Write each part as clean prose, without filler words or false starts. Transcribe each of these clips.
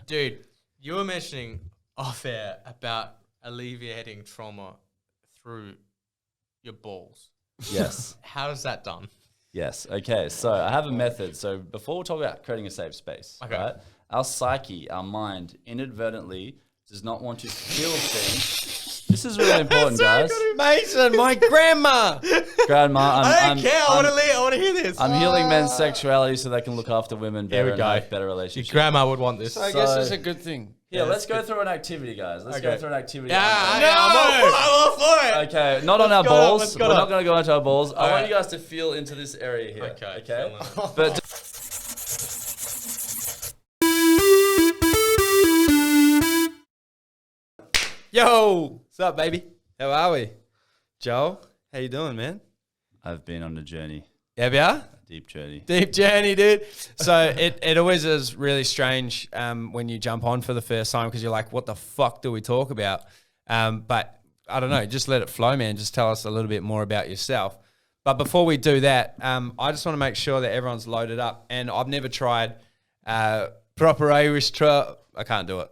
Dude, you were mentioning off air about alleviating trauma through your balls. Yes. How is that done? Yes. Okay. So I have a method. So before we talk about creating a safe space, right? Our psyche, our mind, inadvertently does not want to feel things. This is really important, guys. Mason, my grandma. Grandma, I don't care. I want to hear this. I'm healing men's sexuality so they can look after women better and have better Your relationships. grandma would want this. So I guess it's a good thing. Yeah, let's go through an activity, guys. Let's go through an activity. I'm all for it. Okay, not on our balls. We're on. not going to go into our balls. I want you guys to feel into this area here. Okay. But Yo, what's up, baby? How are we? Joel, how you doing, man? I've been on a journey, Have ya? deep journey. Deep journey, dude. So it always is really strange when you jump on for the first time because you're like, what the fuck do we talk about? But I don't know, just let it flow, man. Just tell us a little bit more about yourself. But before we do that, I just want to make sure that everyone's loaded up. And I've never tried proper Irish I can't do it.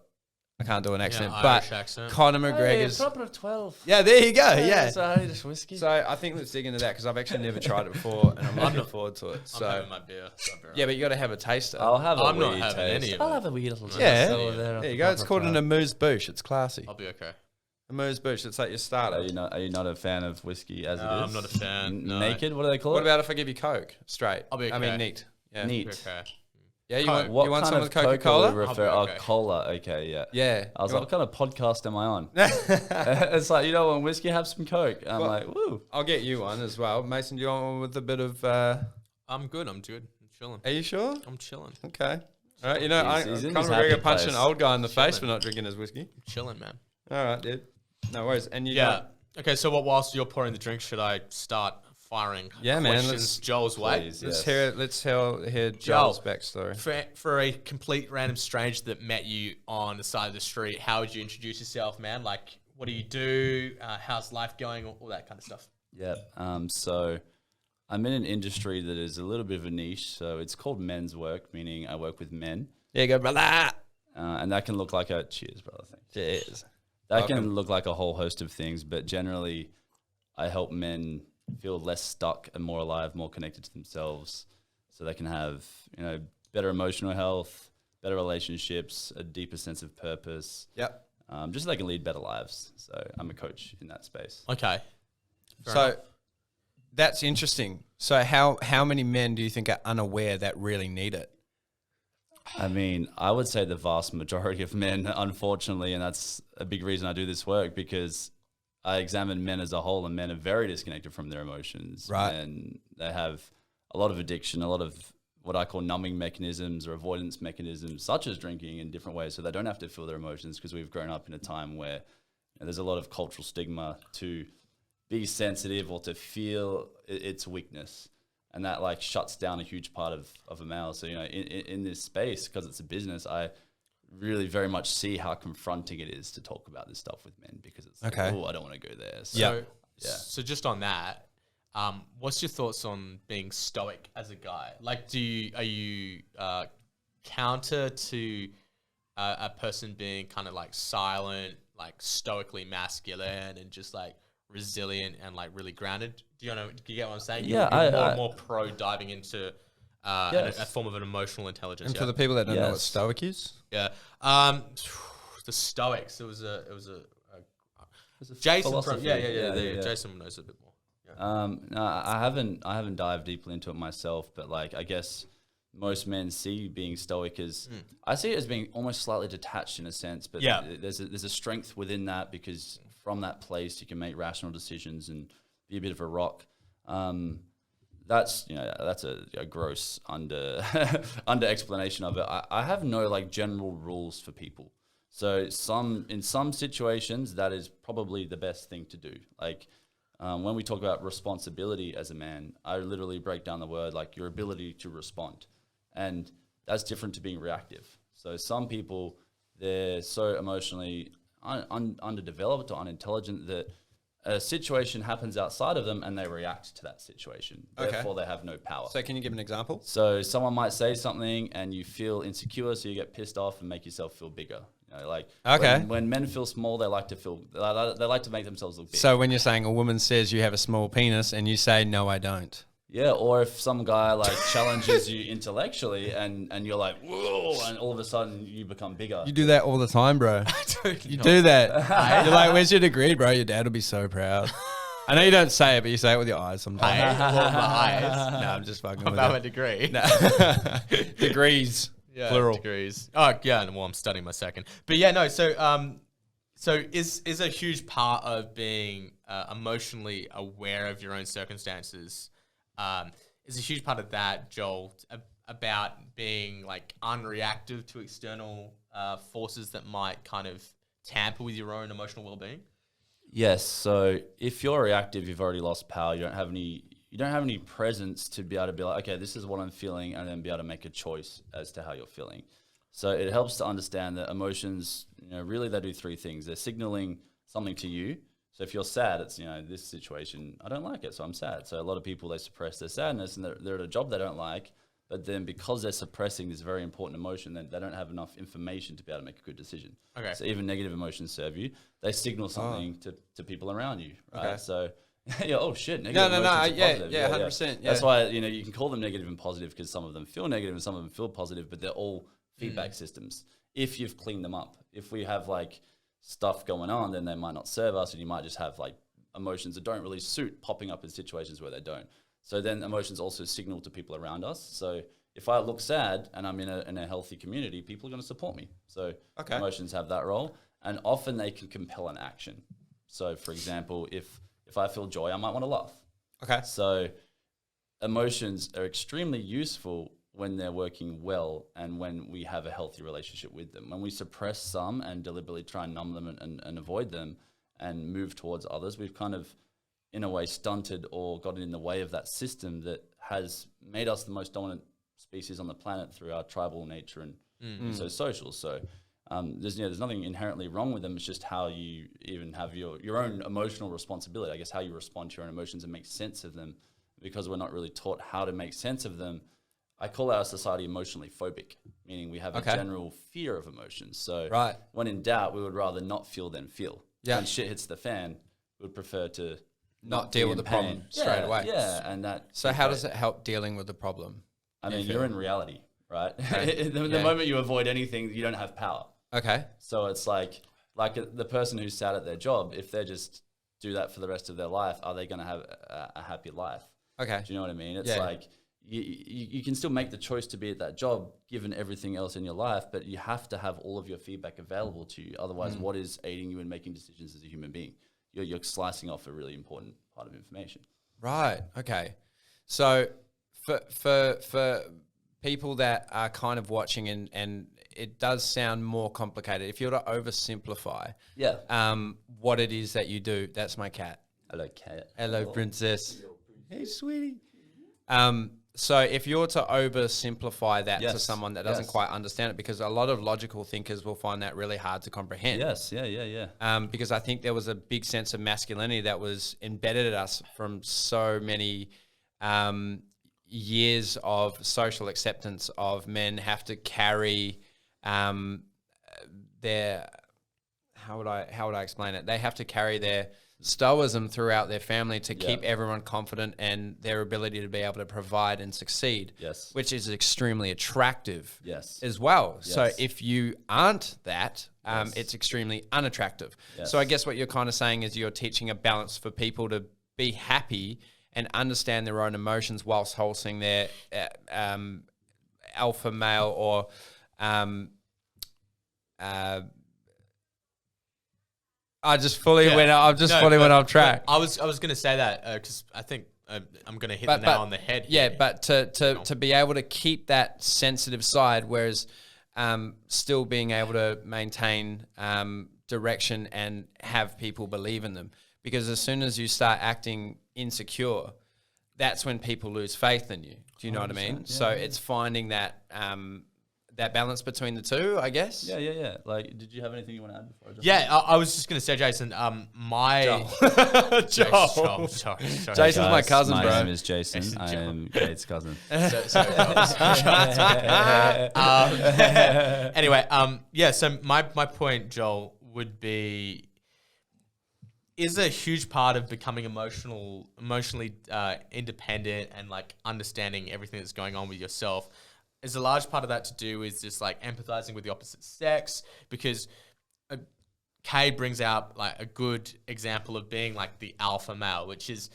I can't do an accent. Irish but accent. Conor McGregor's... proper 12. Yeah, there you go. Yeah. So how do you just whiskey? So I think let's dig into that because I've actually never tried it before and I'm looking forward to it. I'm So having my beer. yeah, but you got to have a taster. I'll have a I'm wee not having taste. any of I'll it. have a wee little taste. Yeah. over There you go. It's called an amuse bouche. It's classy. I'll be okay. Amuse bouche. It's like your starter. Are you not a fan of whiskey as it is? I'm not a fan. No. Naked? What do they call What it? about if I give you Coke straight? I'll be I mean okay. neat. Yeah. Neat. Okay. Yeah, you Coke. want, you want some with Coca-Cola? Refer, I'll be okay. cola. Okay, yeah. Yeah. I was like, what kind of podcast am I on? It's like, when whiskey, have some Coke. I'm like, woo. I'll get you one as well. Mason, do you want one with a bit of... I'm good. I'm chilling. Are you sure? I'm chilling. Okay. All right, you know, He's in Conor his happy McGregor punched an place. old guy in the face Chilling. for not drinking his whiskey. I'm chilling, man. All right, dude. No worries. And you Yeah. got... Okay, so whilst you're pouring the drink, should I start firing Yeah, man, questions let's- Joel's way? Please, Let's yes. hear Joel's backstory. For a complete random stranger that met you on the side of the street, how would you introduce yourself, man? Like, what do you do? How's life going? All that kind of stuff. Yeah. So I'm in an industry that is a little bit of a niche. So it's called men's work, meaning I work with men. There you go, brother. And that can look like a... Cheers, brother. Thanks. Cheers. That can look like a whole host of things, but generally I help men feel less stuck and more alive, more connected to themselves so they can have, better emotional health, better relationships, a deeper sense of purpose. Yep. Just so they can lead better lives. So I'm a coach in that space. Okay. So that's interesting. So how many men do you think are unaware that really need it? I mean, I would say the vast majority of men, unfortunately, and that's a big reason I do this work because I examine men as a whole and men are very disconnected from their emotions. Right. And they have a lot of addiction, a lot of what I call numbing mechanisms or avoidance mechanisms, such as drinking in different ways. So they don't have to feel their emotions because we've grown up in a time where there's a lot of cultural stigma to be sensitive or to feel its weakness. And that shuts down a huge part of a male. So, in this space, because it's a business, I really very much see how confronting it is to talk about this stuff with men because it's like, oh, I don't want to go there. So, So just on that, what's your thoughts on being stoic as a guy? Like, are you counter to a person being kind of like silent, like stoically masculine and just like resilient and like really grounded? Do you get what I'm saying? Yeah, you're more pro diving into a form of an emotional intelligence. And for the people that don't know what Yes. stoic is, the Stoics. It was a Jason. philosophy. Yeah. Jason knows a bit more. Yeah. No, I haven't dived deeply into it myself, but I guess most men see being stoic as I see it as being almost slightly detached in a sense, but there's a strength within that because from that place you can make rational decisions and be a bit of a rock. That's a gross under explanation of it. I have no general rules for people. So in some situations that is probably the best thing to do. When we talk about responsibility as a man, I literally break down the word your ability to respond. And that's different to being reactive. So some people, they're so emotionally underdeveloped or unintelligent that a situation happens outside of them and they react to that situation. Okay. Therefore, they have no power. So can you give an example? So someone might say something and you feel insecure, so you get pissed off and make yourself feel bigger. You know, like when men feel small, they like to make themselves look big. So when you're saying a woman says you have a small penis and you say, no, I don't. Yeah, or if some guy like challenges you intellectually and you're like, whoa, and all of a sudden you become bigger. You do that all the time, bro. You do that. You're like, where's your degree, bro? Your dad will be so proud. I know you don't say it, but you say it with your eyes sometimes. My eyes. No, I'm just fucking with About my it. degree. No. Degrees, Yeah, plural. degrees. Oh, yeah. Well, I'm studying my second. But yeah, no. So is a huge part of being emotionally aware of your own circumstances. Is a huge part of that, Joel, about being like unreactive to external forces that might kind of tamper with your own emotional well-being. Yes. So if you're reactive, you've already lost power. You don't have any presence to be able to be like, okay, this is what I'm feeling, and then be able to make a choice as to how you're feeling. So it helps to understand that emotions, really they do three things. They're signaling something to you. So if you're sad, it's, this situation, I don't like it, so I'm sad. So a lot of people, they suppress their sadness and they're at a job they don't like, but then because they're suppressing this very important emotion, then they don't have enough information to be able to make a good decision. Okay. So even negative emotions serve you. They signal something to people around you, right? Okay. So, yeah, oh shit, negative emotions are positive. Yeah, 100%. Yeah. That's why, you can call them negative and positive because some of them feel negative and some of them feel positive, but they're all feedback systems. If you've cleaned them up, if we have like stuff going on, then they might not serve us, and you might just have like emotions that don't really suit popping up in situations where they don't. So then emotions also signal to people around us. So if I look sad and I'm in a healthy community, people are going to support me. So emotions have that role, and often they can compel an action. So for example, if I feel joy, I might want to laugh. Okay. So emotions are extremely useful when they're working well and when we have a healthy relationship with them. When we suppress some and deliberately try and numb them and avoid them and move towards others, we've kind of, in a way, stunted or gotten in the way of that system that has made us the most dominant species on the planet through our tribal nature and so social. So there's nothing inherently wrong with them. It's just how you even have your own emotional responsibility, I guess, how you respond to your own emotions and make sense of them, because we're not really taught how to make sense of them. I call our society emotionally phobic, meaning we have a general fear of emotions. So when in doubt, we would rather not feel than feel. Yeah. When shit hits the fan, we would prefer to not deal with the problem straight away. Yeah, and that. So how does it help dealing with the problem? I mean, you're in reality, right? The moment you avoid anything, you don't have power. Okay. So it's like the person who's sad at their job, if they just do that for the rest of their life, are they going to have a happy life? Okay. Do you know what I mean? It's like you can still make the choice to be at that job given everything else in your life, but you have to have all of your feedback available to you. Otherwise, what is aiding you in making decisions as a human being? You're slicing off a really important part of information. Right. Okay. So for people that are kind of watching and it does sound more complicated, if you were to oversimplify what it is that you do, that's my cat. Hello, cat. Hello, princess. Hey, sweetie. So if you're to oversimplify that to someone that doesn't quite understand it, because a lot of logical thinkers will find that really hard to comprehend. Yes, yeah. Because I think there was a big sense of masculinity that was embedded in us from so many years of social acceptance of men have to carry their, how would I explain it? They have to carry their stoicism throughout their family to keep everyone confident and their ability to be able to provide and succeed, which is extremely attractive as well. So if you aren't that, it's extremely unattractive. So I guess what you're kind of saying is you're teaching a balance for people to be happy and understand their own emotions whilst holding their alpha male or I just fully went off track. I was going to say that because I think I'm going to hit the nail on the head. Yeah, but to be able to keep that sensitive side, whereas still being able to maintain direction and have people believe in them. Because as soon as you start acting insecure, that's when people lose faith in you. Do you know what I mean? Yeah. So it's finding that that balance between the two, I guess. Yeah. Like, did you have anything you want to add before I jump Yeah, I was just going to say, Jason, Joel. Sorry. Jason's my cousin, bro. My name is Jason. I am Kate's cousin. Anyway, so my point, Joel, would be, is a huge part of becoming emotionally independent and like understanding everything that's going on with yourself. Is a large part of that to do with just like empathizing with the opposite sex, because Kay brings out like a good example of being like the alpha male, which is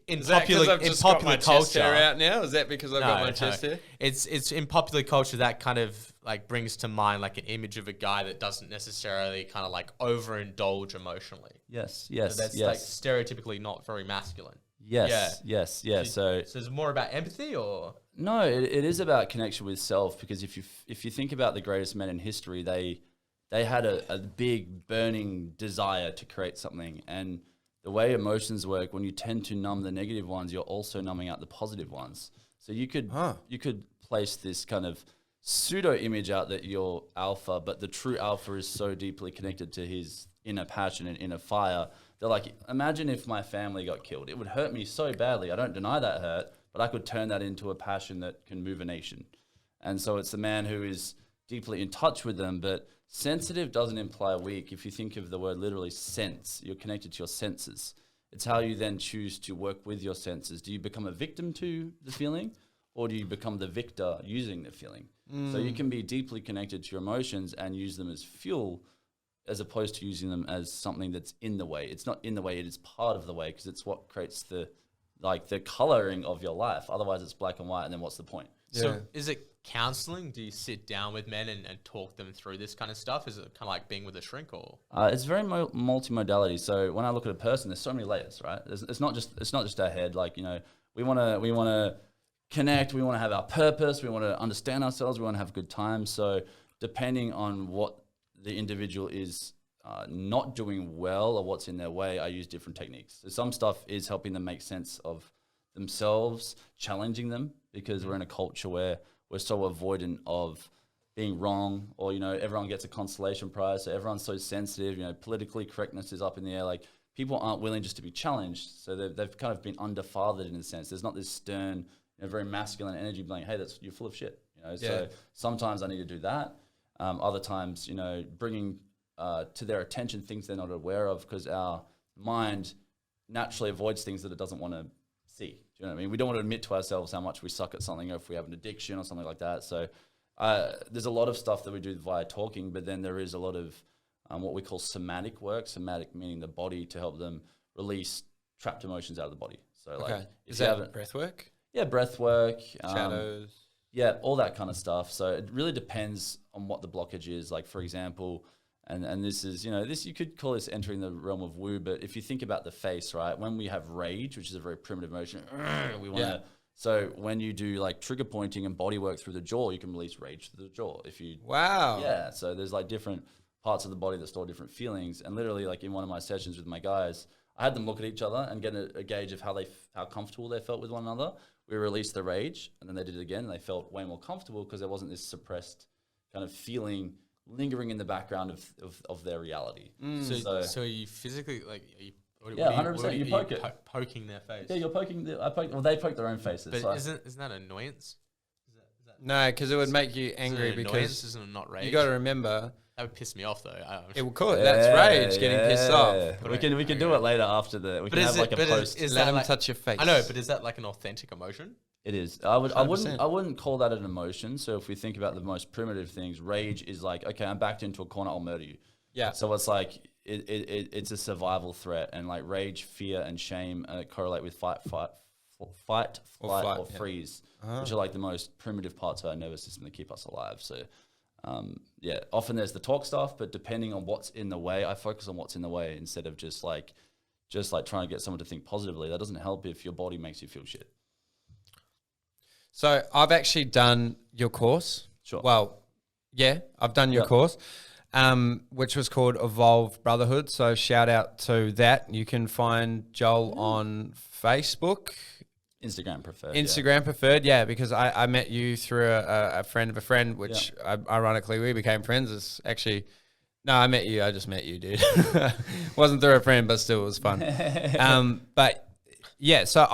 in popular culture. Out now? Is that because I've got my chest hair? It's in popular culture that kind of like brings to mind like an image of a guy that doesn't necessarily kind of like overindulge emotionally. Yes. So that's like stereotypically not very masculine. Yes. So is it more about empathy or? No, it is about connection with self, because if you think about the greatest men in history, they had a big burning desire to create something, and the way emotions work, when you tend to numb the negative ones, you're also numbing out the positive ones. So you could place this kind of pseudo image out that you're alpha, but the true alpha is so deeply connected to his inner passion and inner fire. They're like, imagine if my family got killed. It would hurt me so badly. I don't deny that hurt, but I could turn that into a passion that can move a nation. And so it's the man who is deeply in touch with them, but sensitive doesn't imply weak. If you think of the word literally sense, you're connected to your senses. It's how you then choose to work with your senses. Do you become a victim to the feeling, or do you become the victor using the feeling? So you can be deeply connected to your emotions and use them as fuel, as opposed to using them as something that's in the way. It's not in the way, it is part of the way, because it's what creates the coloring of your life. Otherwise it's black and white, and then what's the point? Yeah. So is it counseling? Do you sit down with men and talk them through this kind of stuff? Is it kind of like being with a shrink, or? It's very multimodality. So when I look at a person, there's so many layers, right? It's not just our head. Like, we want to connect, we want to have our purpose, we want to understand ourselves, we want to have a good time. So depending on what the individual is not doing well or what's in their way, I use different techniques. So some stuff is helping them make sense of themselves, challenging them, because we're in a culture where we're so avoidant of being wrong, or, everyone gets a consolation prize. So everyone's so sensitive, politically correctness is up in the air. Like, people aren't willing just to be challenged. So they've kind of been underfathered in a sense. There's not this stern, very masculine energy being, hey, you're full of shit. So sometimes I need to do that. Other times, bringing to their attention things they're not aware of, because our mind naturally avoids things that it doesn't want to see. Do you know what I mean? We don't want to admit to ourselves how much we suck at something, or if we have an addiction or something like that. So there's a lot of stuff that we do via talking, but then there is a lot of what we call somatic work. Somatic meaning the body, to help them release trapped emotions out of the body. So like, is that breath work? Yeah, breath work. Shadows. Yeah, all that kind of stuff. So it really depends on what the blockage is. Like, for example, and this is, this, you could call this entering the realm of woo, but if you think about the face, right, when we have rage, which is a very primitive emotion, we want to, so when you do like trigger pointing and body work through the jaw, you can release rage through the jaw. Yeah, so there's like different parts of the body that store different feelings. And literally, like in one of my sessions with my guys, I had them look at each other and get a gauge of how comfortable they felt with one another. We released the rage, and then they did it again, and they felt way more comfortable, because there wasn't this suppressed kind of feeling lingering in the the of their reality. So you physically, like, are you, 100%. You poke it, poking their face. Yeah, you're poking. They poke their own faces. But so isn't that annoyance? Is that No, because it would make you angry, because isn't not rage. You got to remember. That would piss me off, though. It would call it. That's rage, getting pissed off. We can do it later after we can have like a post. Let them touch your face. I know, but is that like an authentic emotion? It is. I wouldn't call that an emotion. So if we think about the most primitive things, rage is like, okay, I'm backed into a corner, I'll murder you. Yeah. So it's like it's a survival threat, and like rage, fear, and shame correlate with fight, flight, or freeze, which are like the most primitive parts of our nervous system that keep us alive. So often there's the talk stuff, but depending on what's in the way, I focus on what's in the way instead of just like trying to get someone to think positively. That doesn't help if your body makes you feel shit. So I've actually done your course. Sure. Well, yeah, I've done your course, which was called Evolve Brotherhood. So shout out to that. You can find Joel on Facebook. Instagram preferred. Instagram preferred, yeah, because I met you through a friend of a friend, which ironically we became friends. It's actually, no, I met you. I just met you, dude. Wasn't through a friend, but still it was fun. But yeah, so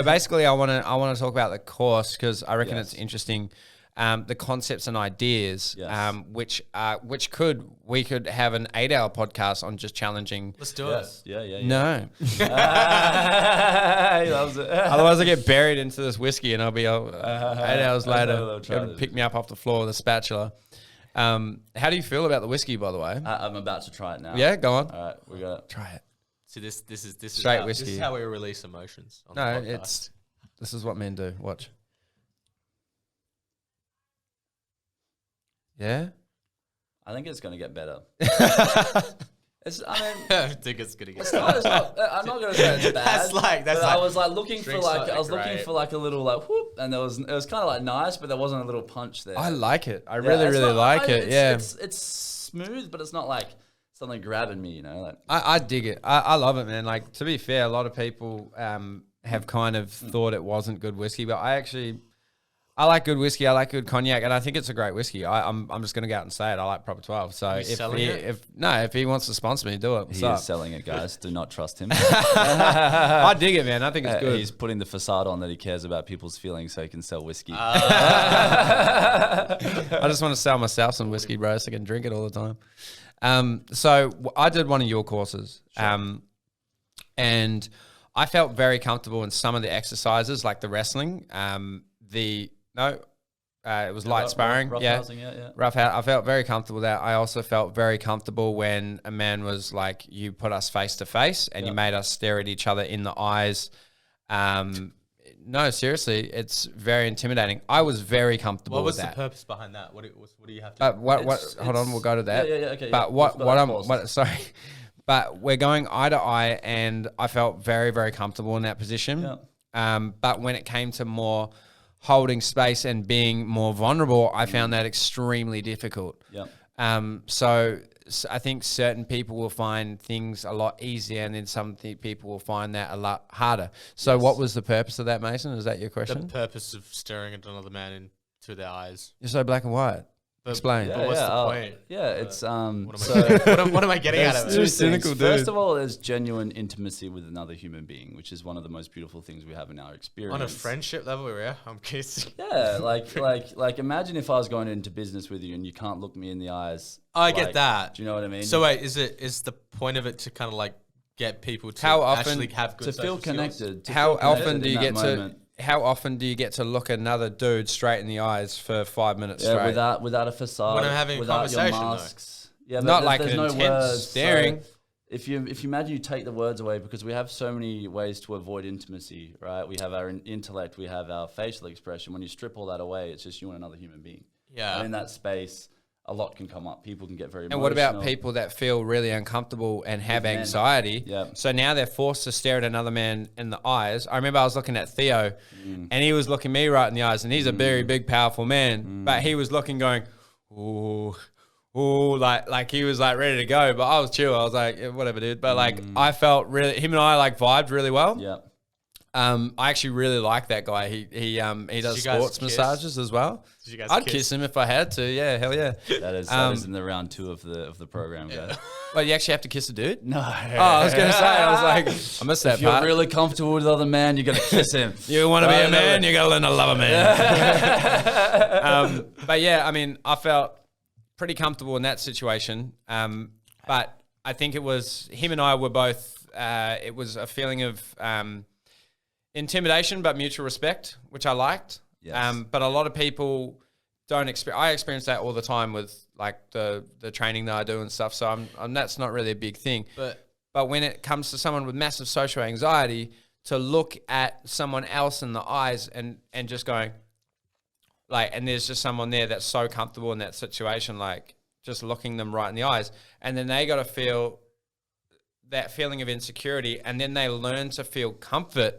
basically I want to talk about the course because I reckon it's interesting. The concepts and ideas, which we could have an 8-hour podcast on just challenging. Let's do it. Yeah. No. He loves it. Otherwise I get buried into this whiskey and I'll be 8 hours later going to pick me up off the floor with a spatula. How do you feel about the whiskey, by the way? I'm about to try it now. Yeah, go on. All right, we got it. Try it. So this is Straight how, whiskey. This is how we release emotions. On No, the podcast. this is what men do. Watch. Yeah. I think it's gonna get better. I think it's gonna get. I'm not gonna say it's bad. I was like looking for like a little like whoop, and it was kind of like nice, but there wasn't a little punch there. I like it. I really like it. It's smooth, but it's not like something grabbing me. You know, like I dig it. I love it, man. Like, to be fair, a lot of people have kind of thought it wasn't good whiskey, but I like good whiskey. I like good cognac, and I think it's a great whiskey. I'm just going to go out and say it. I like Proper 12. So if he wants to sponsor me, do it. He is selling it, guys. Do not trust him. I dig it, man. I think it's good. He's putting the facade on that he cares about people's feelings so he can sell whiskey. I just want to sell myself some whiskey, bro, so I can drink it all the time. So I did one of your courses, and I felt very comfortable in some of the exercises, like the wrestling. It was light sparring. Rough out. I felt very comfortable there. I also felt very comfortable when a man was like, you put us face to face and you made us stare at each other in the eyes. No, seriously, it's very intimidating. I was very comfortable with that. What was the purpose behind that? What do you have to do? Hold on, we'll go to that. Okay. But sorry. But we're going eye to eye and I felt very, very comfortable in that position. Yeah. But when it came to more holding space and being more vulnerable, I found that extremely difficult. So I think certain people will find things a lot easier and then some people will find that a lot harder. So what was the purpose of that, Mason? Is that your question? The purpose of staring at another man into their eyes. You're so black and white. Explain. But what's the point? It's what am I getting out of it? Too cynical, dude. First of all, there's genuine intimacy with another human being, which is one of the most beautiful things we have in our experience. On a friendship level, yeah, I'm kidding. Yeah, like imagine if I was going into business with you and you can't look me in the eyes. I get that. Do you know what I mean? So wait, is the point of it to kind of like get people to actually have good to feel connected? How often do you get to? How often do you get to look another dude straight in the eyes for 5 minutes straight? Without a facade. When I'm having a conversation, your masks. though. Yeah, not like an intense staring. So if you imagine you take the words away, because we have so many ways to avoid intimacy, right? We have our intellect, we have our facial expression. When you strip all that away, it's just you and another human being. Yeah. And in that space, a lot can come up. People can get very emotional. And what about people that feel really uncomfortable and have anxiety? Yeah. So now they're forced to stare at another man in the eyes. I remember I was looking at Theo and he was looking me right in the eyes and he's a very big, powerful man. But he was looking going, ooh, like he was like ready to go. But I was chill. I was like, yeah, whatever, dude. But like I felt really, him and I like vibed really well. Yeah. I actually really like that guy. He does sports massages as well. Did you guys I'd kiss him if I had to. Yeah, hell yeah. That is in the round 2 of the program, guys. Well, you actually have to kiss a dude? No. Oh, I was going to say, I was like, I missed that If you're part. really comfortable with another man, you're going to kiss him. You want to be a man, you got to learn to love a man. But yeah, I mean, I felt pretty comfortable in that situation. But I think it was, him and I were both, it was a feeling of intimidation, but mutual respect, which I liked. Yes. But a lot of people don't experience. I experience that all the time with like the training that I do and stuff. So I'm that's not really a big thing. But when it comes to someone with massive social anxiety, to look at someone else in the eyes and just going like, and there's just someone there that's so comfortable in that situation, like just looking them right in the eyes, and then they got to feel that feeling of insecurity, and then they learn to feel comfort.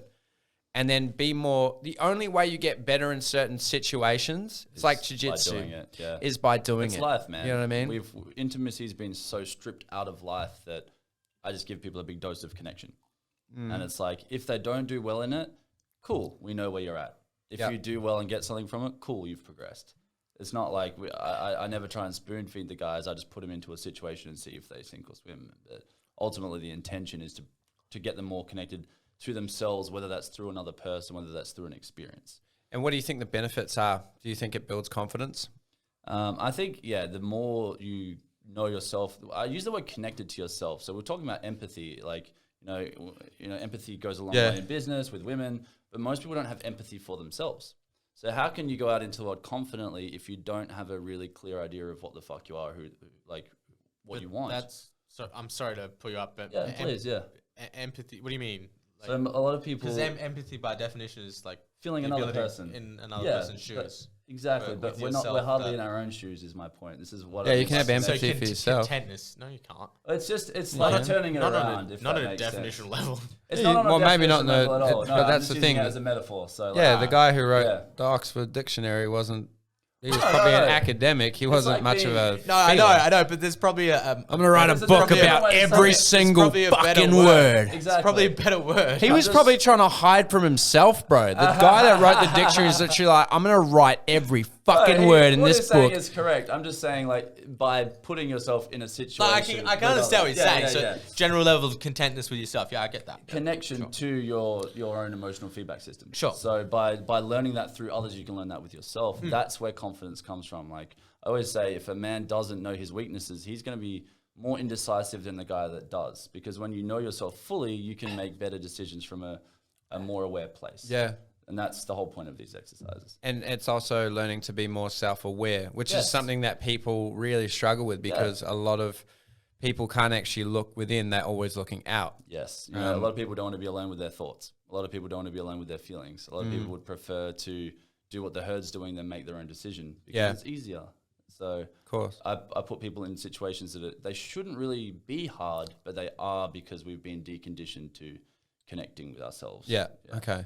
And then be more, the only way you get better in certain situations, it's like jiu-jitsu, is by doing it. It's life, man. You know what I mean? Intimacy's been so stripped out of life that I just give people a big dose of connection. And it's like, if they don't do well in it, cool, we know where you're at. If Yep. you do well and get something from it, cool, you've progressed. It's not like I never try and spoon feed the guys. I just put them into a situation and see if they sink or swim. But ultimately, the intention is to get them more connected to themselves, whether that's through another person, whether that's through an experience. And what do you think the benefits are? Do you think it builds confidence? I think, the more you know yourself, I use the word connected to yourself. So we're talking about empathy, like, empathy goes a long way in business with women, but most people don't have empathy for themselves. So how can you go out into the world confidently if you don't have a really clear idea of what the fuck you are, what you want? So I'm sorry to pull you up, but please, empathy. What do you mean? So a lot of people, because empathy by definition is like feeling another person in another person's shoes. Exactly, but we're hardly in our own shoes. Is my point. This is what. Yeah, you can have empathy for yourself. Contentness. No, you can't. It's like turning it around. Not at a definitional level. It's not on a maybe not in level at all. but that's the thing. As a metaphor. So the guy who wrote the Oxford Dictionary wasn't. He was probably an academic. He wasn't much of a. No, I know, but there's probably a. I'm gonna write a book about every single fucking word. Exactly. It's probably a better word. He was probably trying to hide from himself, bro. The guy that wrote the dictionary is literally like, I'm gonna write every fucking word in this book. What you're saying is correct. I'm just saying, like, by putting yourself in a situation. I can understand what you're saying. So general level of contentness with yourself. Yeah, I get that. Connection to your own emotional feedback system. Sure. So by learning that through others, you can learn that with yourself. That's where confidence comes from. Like I always say, if a man doesn't know his weaknesses, he's going to be more indecisive than the guy that does. Because when you know yourself fully, you can make better decisions from a more aware place. Yeah. And that's the whole point of these exercises. And it's also learning to be more self-aware, which is something that people really struggle with because a lot of people can't actually look within. They're always looking out. Yes. A lot of people don't want to be alone with their thoughts. A lot of people don't want to be alone with their feelings. A lot of people would prefer to do what the herd's doing than make their own decision because it's easier. So of course, I put people in situations that they shouldn't really be hard, but they are because we've been deconditioned to connecting with ourselves. Yeah. Okay.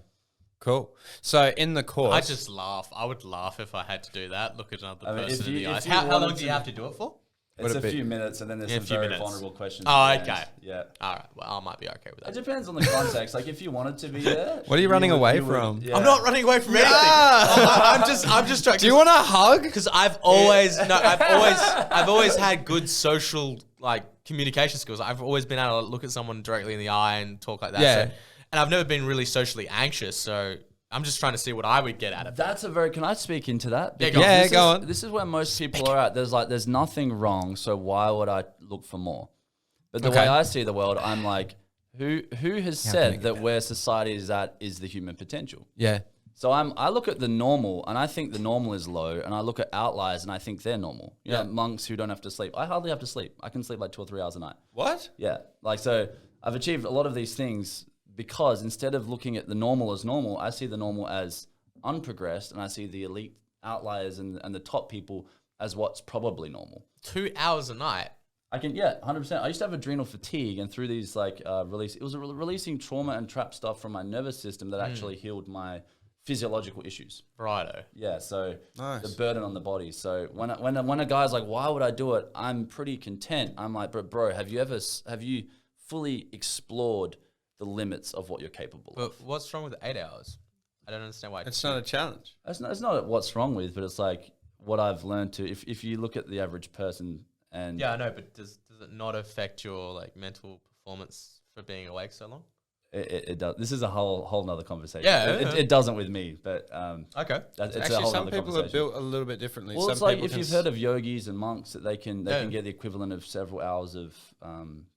Cool. So in the course, I just laugh. I would laugh if I had to do that. Look at another person in the eyes. How long do you have to do it for? It's a few minutes, and then there's some very vulnerable questions. Oh, okay. Yeah. All right. Well, I might be okay with that. It depends on the context. Like, if you wanted to be there, what are you running away from? Yeah. I'm not running away from anything. I'm just trying. Do you want a hug? Because I've always had good social communication skills. I've always been able to look at someone directly in the eye and talk like that. Yeah. So, and I've never been really socially anxious. So I'm just trying to see what I would get out of it. Can I speak into that? Because go on. This is where most people are at. There's nothing wrong, so why would I look for more? But the way I see the world, I'm like, who has said that where society is at is the human potential? Yeah. So I look at the normal, and I think the normal is low, and I look at outliers, and I think they're normal. You know, monks who don't have to sleep. I hardly have to sleep. I can sleep like 2 or 3 hours a night. What? Yeah. So I've achieved a lot of these things because instead of looking at the normal as normal, I see the normal as unprogressed, and I see the elite outliers and the top people as what's probably normal. 2 hours a night. I can, 100%. I used to have adrenal fatigue, and through these it was releasing trauma and trapped stuff from my nervous system that actually healed my physiological issues. Righto. Yeah, so nice. The burden on the body. So when a guy's like, why would I do it? I'm pretty content. I'm like, bro, have you fully explored the limits of what you're capable of? But what's wrong with 8 hours? I don't understand why. It's not a challenge. It's not what's wrong with, but it's like what I've learned to, if you look at the average person and... Yeah, I know, but does it not affect your mental performance for being awake so long? It does. This is a whole nother conversation. Yeah. It doesn't with me, but... okay. It's actually, a whole some nother people are built a little bit differently. Well, some it's like people if you've heard of yogis and monks, that they can get the equivalent of several hours of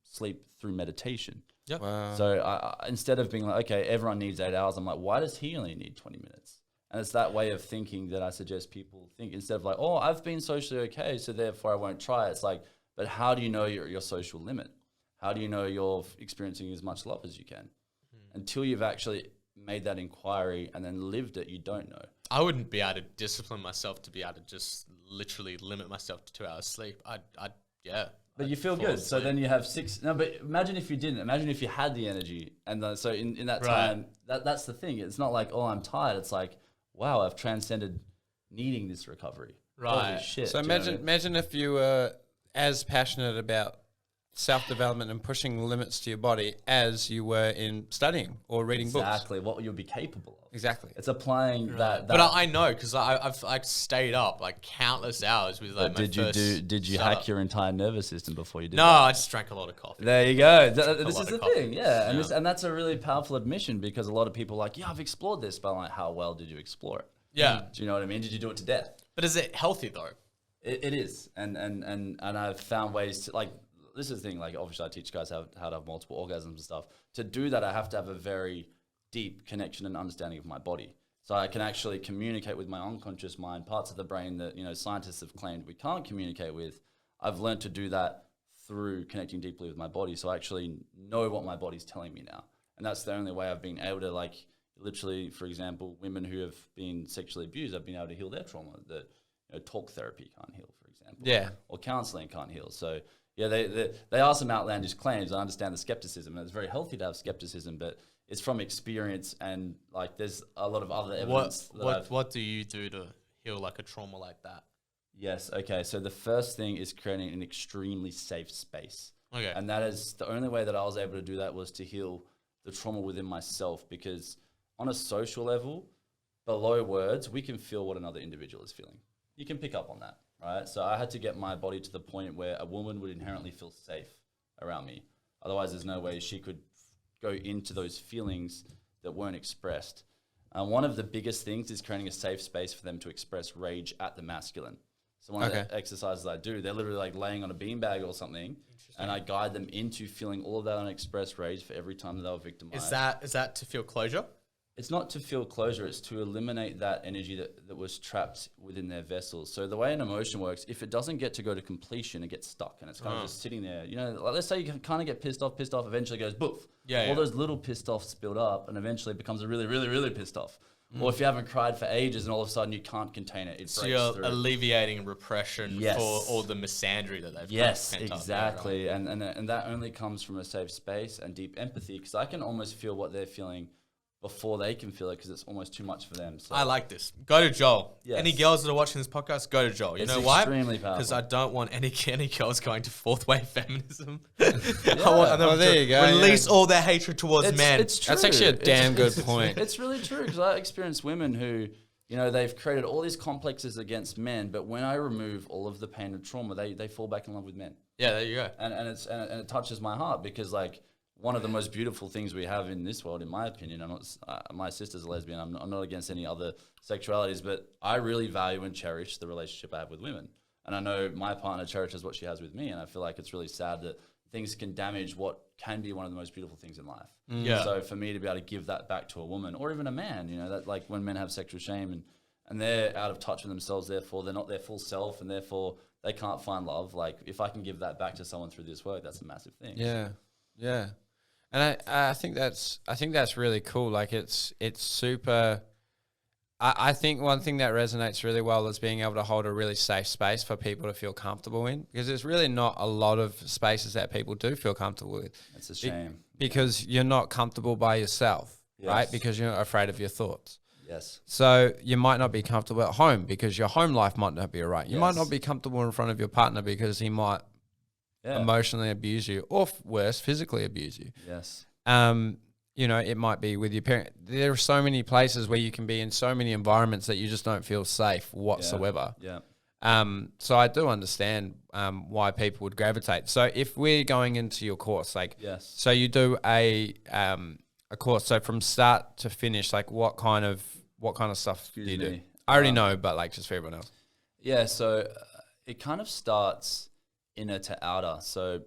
sleep through meditation. Yep. Wow. So I, instead of being like, okay, everyone needs 8 hours, I'm like, why does he only need 20 minutes? And it's that way of thinking that I suggest people think, instead of like, oh, I've been socially okay, so therefore I won't try. It's like, but how do you know your social limit? How do you know you're experiencing as much love as you can? Until you've actually made that inquiry and then lived it, you don't know. I wouldn't be able to discipline myself to be able to just literally limit myself to 2 hours sleep. But you feel good. So then you have 6. No, but imagine if you didn't. Imagine if you had the energy. And so in that time, that's the thing. It's not like, oh, I'm tired. It's like, wow, I've transcended needing this recovery. Right. Holy shit. So imagine if you were as passionate about self-development and pushing limits to your body as you were in studying or reading books. Exactly, what you'll be capable of. Exactly. It's applying that. But I know because I've like stayed up like countless hours with like Did you hack your entire nervous system before you did No, that? I just drank a lot of coffee. There you go. This lot is of the coffee. thing, yeah. And that's a really powerful admission because a lot of people are like, yeah, I've explored this, but I'm like, how well did you explore it? Yeah. Do you know what I mean? Did you do it to death? But is it healthy though? It is, and I've found ways to like. This is the thing. Like, obviously, I teach guys how to have multiple orgasms and stuff. To do that, I have to have a very deep connection and understanding of my body, so I can actually communicate with my unconscious mind, parts of the brain that scientists have claimed we can't communicate with. I've learned to do that through connecting deeply with my body, so I actually know what my body's telling me now, and that's the only way I've been able to like literally, for example, women who have been sexually abused, I've been able to heal their trauma that talk therapy can't heal, for example. Yeah. Or counseling can't heal. So yeah, they are some outlandish claims. I understand the skepticism, and it's very healthy to have skepticism, but it's from experience, and like there's a lot of other evidence. What do you do to heal like a trauma like that? Yes. Okay. So the first thing is creating an extremely safe space. Okay. And that is the only way that I was able to do that was to heal the trauma within myself, because on a social level, below words, we can feel what another individual is feeling. You can pick up on that, right? So I had to get my body to the point where a woman would inherently feel safe around me. Otherwise, there's no way she could go into those feelings that weren't expressed. One of the biggest things is creating a safe space for them to express rage at the masculine. So one of the exercises I do, they're literally like laying on a beanbag or something, and I guide them into feeling all of that unexpressed rage for every time that they were victimized. Is that to feel closure? It's not to feel closure, it's to eliminate that energy that was trapped within their vessels. So the way an emotion works, if it doesn't get to go to completion, it gets stuck and it's kind of just sitting there. Like let's say you kind of get pissed off, eventually it goes boof. All those little pissed offs build up and eventually it becomes a really, really, really pissed off. Or if you haven't cried for ages and all of a sudden you can't contain it, so you're through. Alleviating repression for all the misandry that they've exactly. Up there, right? And that only comes from a safe space and deep empathy, because I can almost feel what they're feeling before they can feel it, because it's almost too much for them. So I like this. Go to Joel. Yes. Any girls that are watching this podcast, go to Joel. You know why? Extremely powerful. Because I don't want any girls going to fourth wave feminism. Yeah. I want them there you go. release all their hatred towards men. It's true. That's actually a damn good point. It's really true, because I experienced women who, they've created all these complexes against men, but when I remove all of the pain and trauma, they fall back in love with men. Yeah, there you go. And it touches my heart, because like, one of the most beautiful things we have in this world, in my opinion, my sister's a lesbian. I'm not against any other sexualities, but I really value and cherish the relationship I have with women. And I know my partner cherishes what she has with me, and I feel like it's really sad that things can damage what can be one of the most beautiful things in life. Yeah. So for me to be able to give that back to a woman, or even a man, that like when men have sexual shame and they're out of touch with themselves, therefore they're not their full self, and therefore they can't find love. Like if I can give that back to someone through this work, that's a massive thing. Yeah. Yeah. And I think that's really cool. Like it's super. I think one thing that resonates really well is being able to hold a really safe space for people to feel comfortable in, because there's really not a lot of spaces that people do feel comfortable with. It's a shame. Because you're not comfortable by yourself, right? Yes. Because you're afraid of your thoughts. Yes. So you might not be comfortable at home because your home life might not be right. You might not be comfortable in front of your partner because he might emotionally abuse you, or worse, physically abuse you. Yes. It might be with your parent. There are so many places where you can be in so many environments that you just don't feel safe whatsoever. Yeah. So I do understand why people would gravitate. So if we're going into your course, so you do a course. So from start to finish, like what kind of stuff do you do? I already know, but like just for everyone else. Yeah. So it kind of starts inner to outer. So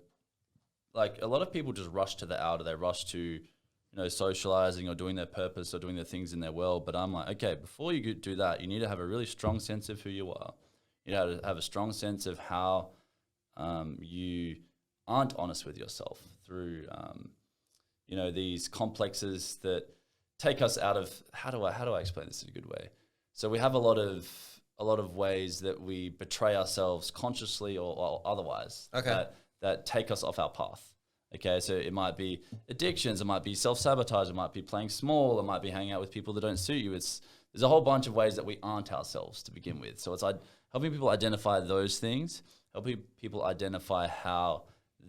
like a lot of people just rush to the outer. They rush to, socializing or doing their purpose or doing their things in their world. But I'm like, okay, before you do that, you need to have a really strong sense of who you are. You know, to have a strong sense of how you aren't honest with yourself through, these complexes that take us out of, how do I explain this in a good way? So we have a lot of ways that we betray ourselves consciously or otherwise that take us off our path. Okay, so it might be addictions, it might be self-sabotage, it might be playing small, it might be hanging out with people that don't suit you. There's a whole bunch of ways that we aren't ourselves to begin with. So it's helping people identify those things, helping people identify how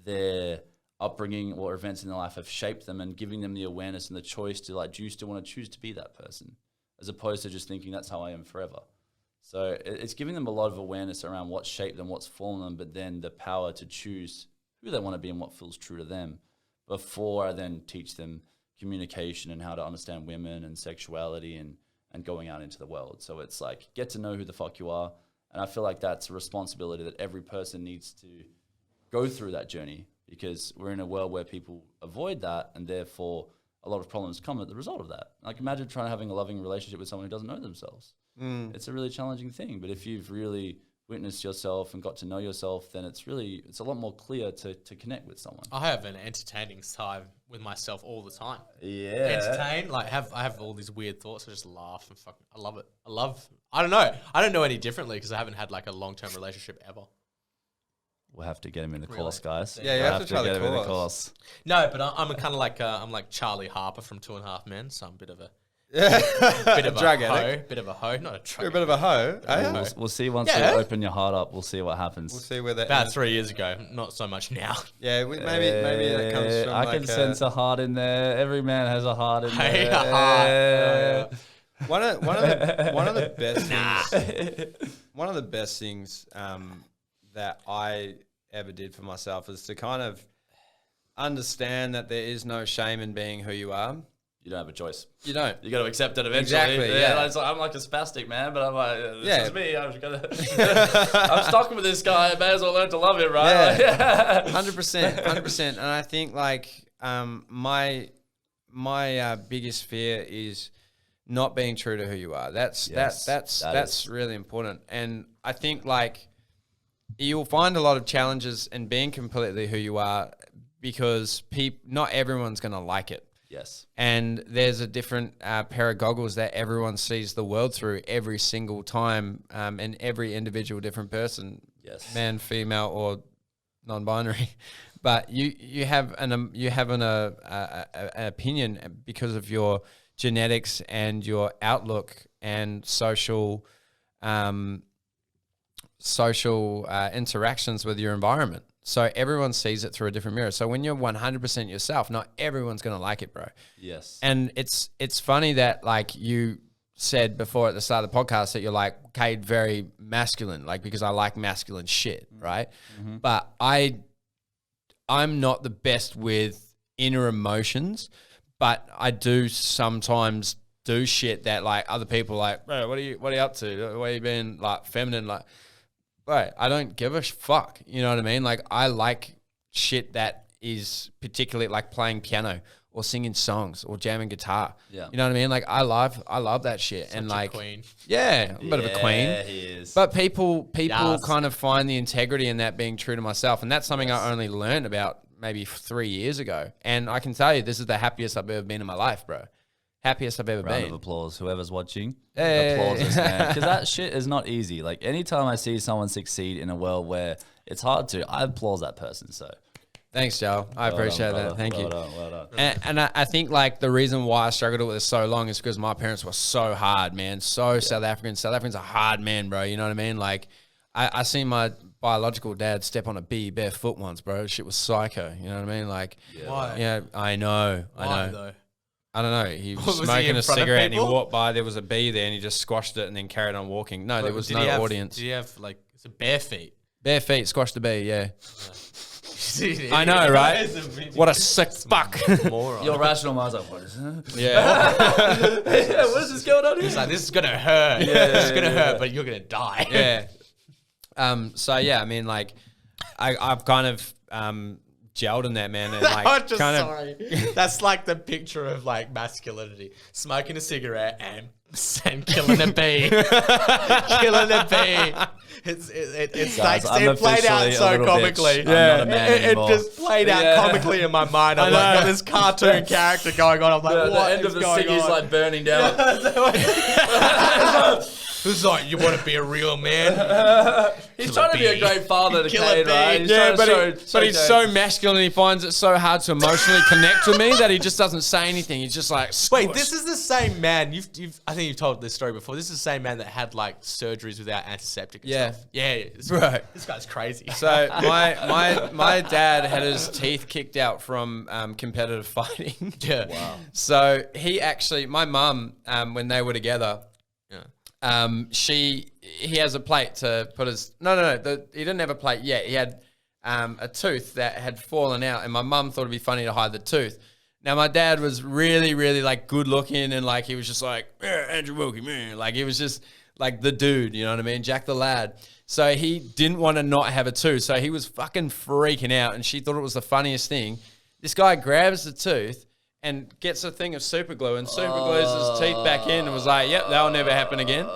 their upbringing or events in their life have shaped them, and giving them the awareness and the choice to like, do you still want to choose to be that person, as opposed to just thinking that's how I am forever. So it's giving them a lot of awareness around what shaped them, what's formed them, but then the power to choose who they want to be and what feels true to them, before I then teach them communication and how to understand women and sexuality and going out into the world. So it's like, get to know who the fuck you are. And I feel like that's a responsibility that every person needs to go through that journey, because we're in a world where people avoid that, and therefore a lot of problems come as the result of that. Like, imagine trying to having a loving relationship with someone who doesn't know themselves. It's a really challenging thing. But if you've really witnessed yourself and got to know yourself, then it's a lot more clear to connect with someone. I have an entertaining time with myself all the time. Yeah. Entertain, like I have all these weird thoughts. I just laugh and fucking, I love it. I don't know. I don't know any differently because I haven't had like a long-term relationship ever. We'll have to get him in the course, guys. Yeah, you have to try get the him in the course. course. No, but I'm kind of like, I'm like Charlie Harper from 2.5 Men. So I'm a bit of a, drug addict. Bit of a hoe, not a drug. You're a bit of a hoe. We'll see once you open your heart up. We'll see what happens. We'll see where that About 3 years ago, not so much now. Yeah, maybe that comes from. I can sense a heart in there. Every man has a heart in there. A heart. One of the best things. One of the best things that I ever did for myself is to kind of understand that there is no shame in being who you are. You don't have a choice. You don't. You got to accept it eventually. Exactly. Yeah. It's like, I'm like a spastic, man, but I'm like, this is me. I'm stuck with this guy. I may as well learn to love him, right? Yeah. 100%. And I think like my biggest fear is not being true to who you are. That's really important. And I think like you'll find a lot of challenges in being completely who you are, because not everyone's going to like it. Yes. And there's a different pair of goggles that everyone sees the world through every single time, and every individual different person, yes, man, female, or non-binary. But you have an opinion because of your genetics and your outlook and social interactions with your environment. So everyone sees it through a different mirror. So when you're 100% yourself, not everyone's going to like it, bro. Yes. And it's funny that like you said before at the start of the podcast that you're like, Cade, very masculine, like because I like masculine shit, right? Mm-hmm. But I'm not the best with inner emotions, but I do sometimes do shit that like other people are like, bro, what are you up to? Why are you being like feminine? Like, bro, I don't give a fuck. You know what I mean? Like, I like shit that is particularly like playing piano or singing songs or jamming guitar. Yeah. You know what I mean? Like, I love that shit. Such and a like, queen. Yeah, a bit of a queen. Yeah, he is. But people Yes. kind of find the integrity in that, being true to myself. And that's something I only learned about maybe 3 years ago. And I can tell you, this is the happiest I've ever been in my life, bro. Happiest I've ever Round been. of applause, whoever's watching. Hey. Applause us, man. Because that shit is not easy. Like, anytime I see someone succeed in a world where it's hard to, I applaud that person. So, thanks, Joe. I appreciate that. Thank you. Well done. And I think like the reason why I struggled with it so long is because my parents were so hard, man. South African. South African's a hard man, bro. You know what I mean? Like, I seen my biological dad step on a bee barefoot once, bro. Shit was psycho. You know what I mean? Like, Why? Yeah, I know. Though? I don't know. He was Was he smoking in a front of cigarette and he people? walked by. There was a bee there and he just squashed it and then carried on walking. No, there was Did no he have, audience. Did he have like, it's a bare feet? Bare feet, squashed the bee, yeah. I know, right? What a sick fuck. Moron. Your rational mind's like, what is that? Yeah. Yeah, what is this going on here? It's like, this is going to hurt. This is going to hurt, but you're going to die. Yeah. So, yeah, I mean, like, I've kind of gelled in that, man. And, like, sorry. That's like the picture of, like, masculinity. Smoking a cigarette and killing a bee. Killing a bee. It's Guys, like, I'm it played out officially a so little comically. bitch. I'm not a man It anymore. just played out comically in my mind. I'm like, got this cartoon character going on. I'm like, The what end is of the going ciggy's on? like burning down. Who's like, you want to be a real man? He's trying to be a great father to Cade, right? Yeah, but he's so masculine. He finds it so hard to emotionally connect with me that he just doesn't say anything. He's just like, wait, this is the same man. I think you've told this story before. This is the same man that had like surgeries without antiseptic. And stuff. Yeah. This guy's crazy. So my dad had his teeth kicked out from competitive fighting. Yeah. Wow. So my mum, when they were together, he has a plate to put his he didn't have a plate yet. He had a tooth that had fallen out, and my mum thought it'd be funny to hide the tooth. Now my dad was really, really like good looking, and like he was just like Andrew Wilkie, man. Like he was just like the dude, you know what I mean, Jack the lad. So he didn't want to not have a tooth, so he was fucking freaking out, and she thought it was the funniest thing. This guy grabs the tooth and gets a thing of super glue and super glues his teeth back in and was like, yep, that'll never happen again.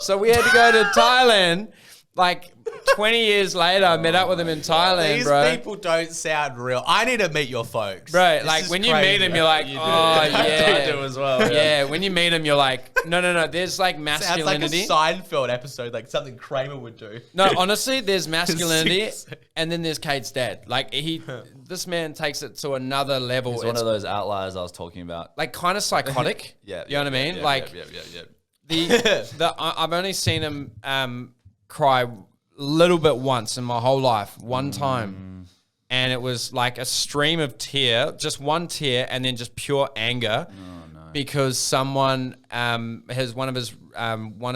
So we had to go to Thailand. Like 20 years later, I met up with him in Thailand, bro. These people don't sound real. I need to meet your folks. Bro, like when you meet him, you're like, oh, yeah. I do as well. Yeah, when you meet him, you're like, no. There's like masculinity. Sounds like a Seinfeld episode, like something Kramer would do. No, honestly, there's masculinity and then there's Cade's dad. Like this man takes it to another level. It's one of those outliers I was talking about. Like kind of psychotic. Yeah. You know what I mean? Yeah, like yeah. I've only seen him cry a little bit once in my whole life, one time. And it was like a stream of tear, just one tear, and then just pure anger. Because someone, one of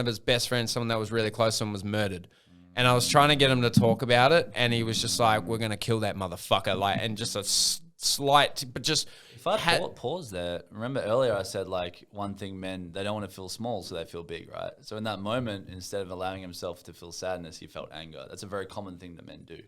his best friends, someone that was really close to him, was murdered. And I was trying to get him to talk about it, and he was just like, we're going to kill that motherfucker. Like, and just a slight, but just... If I pause there, remember earlier I said like one thing men, they don't want to feel small, so they feel big, right? So in that moment, instead of allowing himself to feel sadness, he felt anger. That's a very common thing that men do.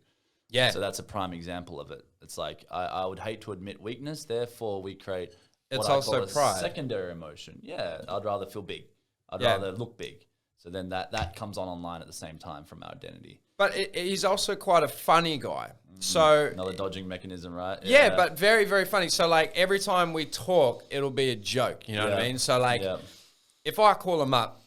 Yeah. So that's a prime example of it. It's like, I would hate to admit weakness, therefore we create It's what I also call a pride. secondary emotion. Yeah, I'd rather feel big. I'd rather look big. So then that comes online at the same time from our identity. But he's also quite a funny guy. So Another dodging mechanism, right? Yeah, but very, very funny. So like every time we talk, it'll be a joke. You know what I mean? So like if I call him up,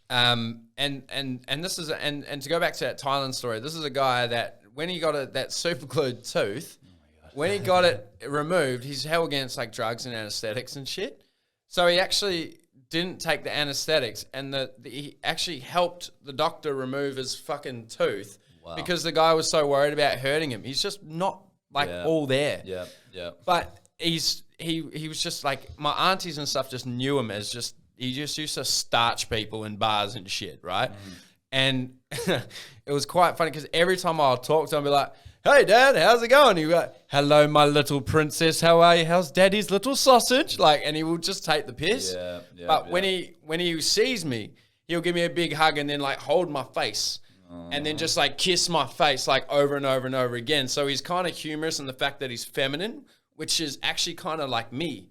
and this is and to go back to that Thailand story, this is a guy that when he got that super glued tooth, when he got it removed, he's held against like drugs and anesthetics and shit. So he actually didn't take the anesthetics, and he actually helped the doctor remove his fucking tooth because the guy was so worried about hurting him. He's just not like all there. Yeah. But he was just like, my aunties and stuff just knew him as just, he just used to starch people in bars and shit, right? And it was quite funny because every time I'll talk to him, I'll be like, hey, Dad, how's it going? He'll be like, hello, my little princess. How are you? How's Daddy's little sausage? Like, and he will just take the piss. But when he sees me, he'll give me a big hug and then like hold my face and then just like kiss my face like over and over and over again. So he's kind of humorous in the fact that he's feminine, which is actually kind of like me.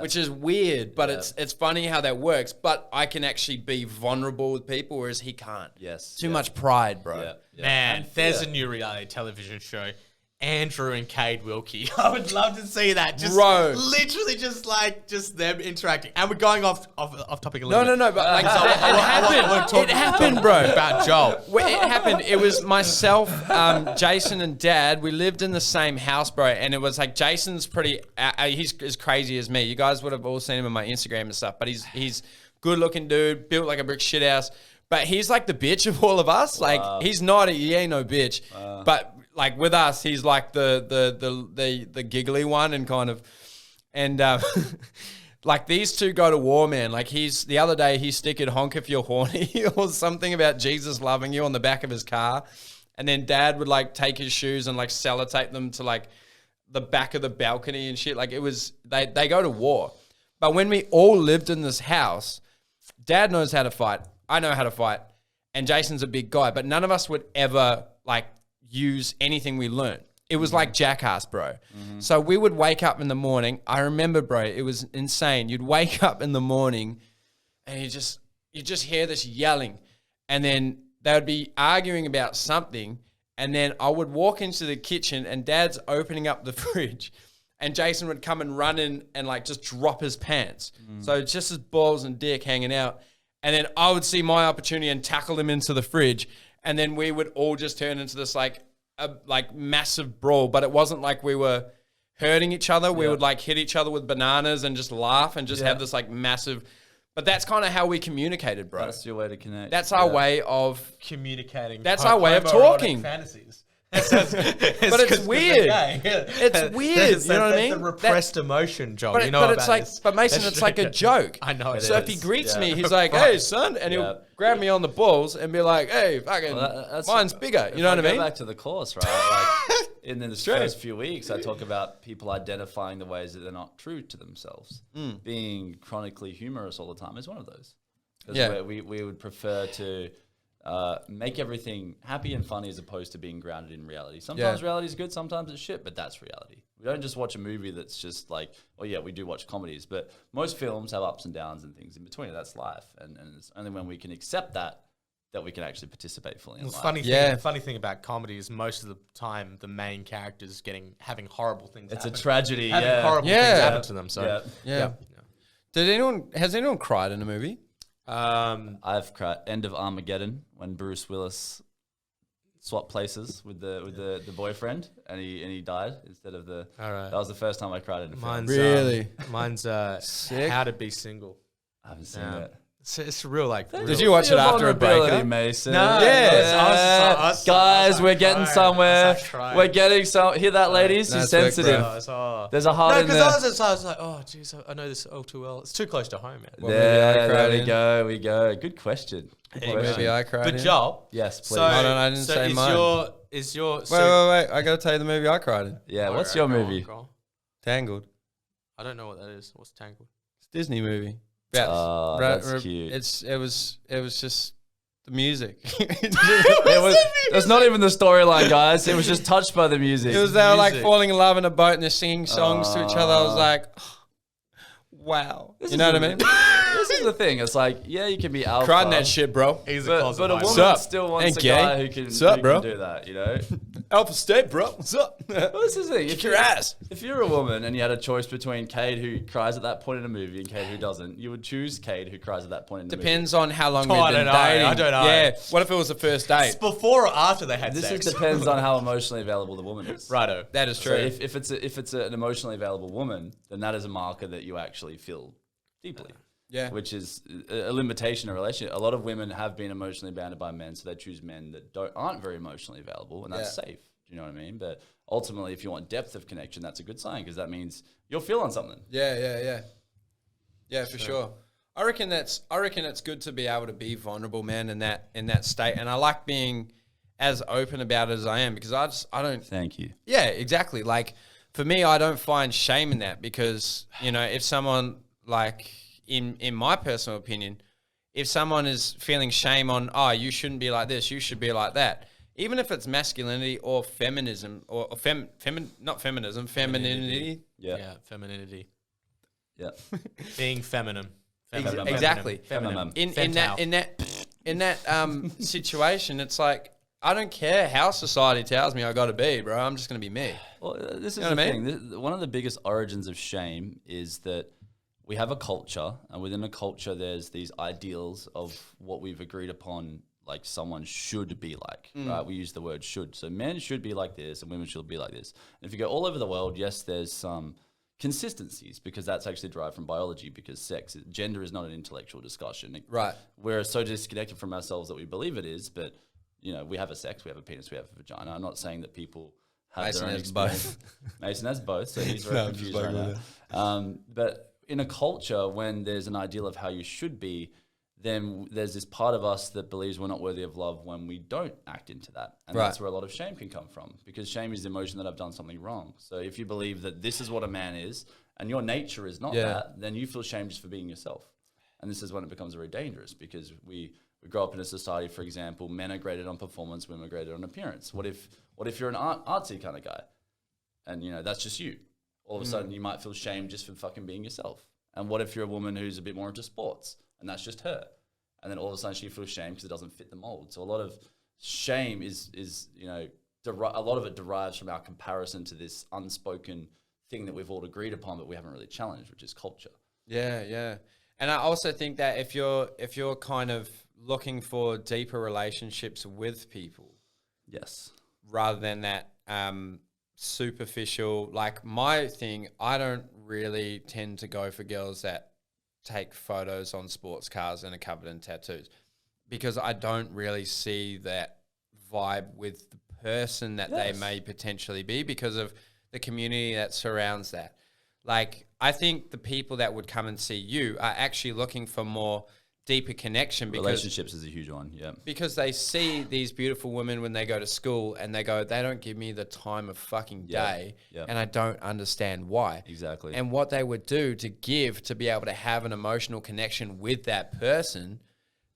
Which is weird, but it's funny how that works. But I can actually be vulnerable with people, whereas he can't. Too much pride, bro. Man, there's a new reality television show, Andrew and Cade Wilkie. I would love to see that. Just literally just them interacting. And we're going off topic a little bit. No, but like it happened, bro. About Joel. It happened. It was myself, Jason, and Dad. We lived in the same house, bro. And it was like Jason's pretty. He's as crazy as me. You guys would have all seen him on my Instagram and stuff. But he's good looking dude, built like a brick shit house. But he's like the bitch of all of us. Like he's not. He ain't no bitch. But like with us, he's like the giggly one and kind of, and like these two go to war, man. Like the other day he stickered honk if you're horny or something about Jesus loving you on the back of his car. And then Dad would like take his shoes and like sellotape them to like the back of the balcony and shit. Like it was, they go to war. But when we all lived in this house, Dad knows how to fight. I know how to fight. And Jason's a big guy, but none of us would ever like use anything we learned. It was like Jackass, bro. So we would wake up in the morning. I remember, bro, it was insane. You'd wake up in the morning and you just hear this yelling, and then they would be arguing about something, and then I would walk into the kitchen and Dad's opening up the fridge and Jason would come and run in and like just drop his pants. So just his balls and dick hanging out. and then I would see my opportunity and tackle him into the fridge, and then we would all just turn into this like massive brawl. But it wasn't like we were hurting each other. We would like hit each other with bananas and just laugh and just have this like massive. But that's kind of how we communicated, bro. That's your way to connect. That's our way of communicating. That's our way of talking. Fantasies. But it's weird. It's weird. You know what I mean? The repressed emotion, Joel. But, you know but about it's like, this. but Mason, it's like a joke. I know. So if he greets me, he's like, "Hey, son," and he'll grab me on the balls and be like, "Hey, fucking, mine's bigger." You know what I mean? Go back to the course, right? Like in the first few weeks, I talk about people identifying the ways that they're not true to themselves. Being chronically humorous all the time is one of those. Because we would prefer to make everything happy and funny as opposed to being grounded in reality. Sometimes reality is good, sometimes it's shit, but that's reality. We don't just watch a movie that's just like, we do watch comedies, but most films have ups and downs and things in between. That's life. And it's only when we can accept that we can actually participate fully in life. The funny thing about comedy is most of the time the main character's having horrible things happen. It's a tragedy, having horrible things happen to them. So Has anyone cried in a movie? I've cried. End of Armageddon when Bruce Willis swapped places with the boyfriend and he died instead of the. All right. That was the first time I cried in a film. Really? Mine's How to Be Single. I haven't seen it. It's real like. Did you watch it after a breakup, Mason? No. Guys, we're getting somewhere. We're getting some. Hear that, ladies? He's sensitive. There's a heart in there. I was like, oh, jeez, I know this all too well. It's too close to home, man. There we go. Good question. Maybe I cried. But Joel, yes, please. So, I didn't say mine. Is your wait? I gotta tell you the movie I cried in. Yeah, what's your movie? Tangled. I don't know what that is. What's Tangled? It's a Disney movie. That's cute. It was just the music. That's not even the storyline, guys. It was just touched by the music. It was they were like falling in love in a boat and they're singing songs to each other. I was like, wow. You know what I mean? This is the thing. It's like, you can be alpha. Cried in that shit, bro. But a woman still wants a guy who can do that, you know? Alpha State, bro. What's up? Well, this is the thing. Kick your ass. If you're a woman and you had a choice between Cade, who cries at that point in a movie, and Cade, who doesn't, you would choose Cade, who cries at that point in the movie. Depends on how long we've been dating. I don't know. Yeah. What if it was the first date? It's before or after they had sex? This depends on how emotionally available the woman is. Righto. That is true. So if it's an emotionally available woman, then that is a marker that you actually feel deeply. Yeah. Which is a limitation of a relationship. A lot of women have been emotionally bounded by men, so they choose men that aren't very emotionally available, and that's safe. Do you know what I mean? But ultimately, if you want depth of connection, that's a good sign because that means you're feeling something. Yeah, for sure. I reckon it's good to be able to be vulnerable, man, in that state. And I like being as open about it as I am because I don't. Thank you. Yeah, exactly. Like for me, I don't find shame in that because if someone like. In my personal opinion, if someone is feeling shame on, you shouldn't be like this, you should be like that, even if it's masculinity or feminism or not feminism, femininity. Yeah, femininity. Yeah, being feminine. Exactly. Feminine. In that situation, it's like I don't care how society tells me I got to be, bro. I'm just gonna be me. Well, this is the thing. One of the biggest origins of shame is that. We have a culture, and within a culture, there's these ideals of what we've agreed upon, like someone should be like, right? We use the word should. So men should be like this, and women should be like this. And if you go all over the world, yes, there's some consistencies, because that's actually derived from biology, because gender is not an intellectual discussion. Right. We're so disconnected from ourselves that we believe it is, but, we have a sex, we have a penis, we have a vagina. I'm not saying that people have Mason their own has experience. both. Mason has both, so he's very confused right now. But in a culture, when there's an ideal of how you should be, then there's this part of us that believes we're not worthy of love when we don't act into that. And that's where a lot of shame can come from, because shame is the emotion that I've done something wrong. So if you believe that this is what a man is and your nature is not that, then you feel shame just for being yourself. And this is when it becomes very dangerous, because we grow up in a society, for example, men are graded on performance, women are graded on appearance. What if you're an artsy kind of guy and, that's just you? All of a sudden, you might feel shame just for fucking being yourself. And what if you're a woman who's a bit more into sports, and that's just her? And then all of a sudden, she feels shame because it doesn't fit the mold. So a lot of shame is a lot of it derives from our comparison to this unspoken thing that we've all agreed upon, but we haven't really challenged, which is culture. Yeah. And I also think that if you're kind of looking for deeper relationships with people, Yes. rather than that superficial, like my thing, I don't really tend to go for girls that take photos on sports cars and are covered in tattoos, because I don't really see that vibe with the person that they may potentially be because of the community that surrounds that. Like, I think the people that would come and see you are actually looking for more deeper connection, because Relationships is a huge one, yeah. because they see these beautiful women when they go to school and they go, they don't give me the time of fucking day, and I don't understand why. Exactly. And what they would do to give, to be able to have an emotional connection with that person,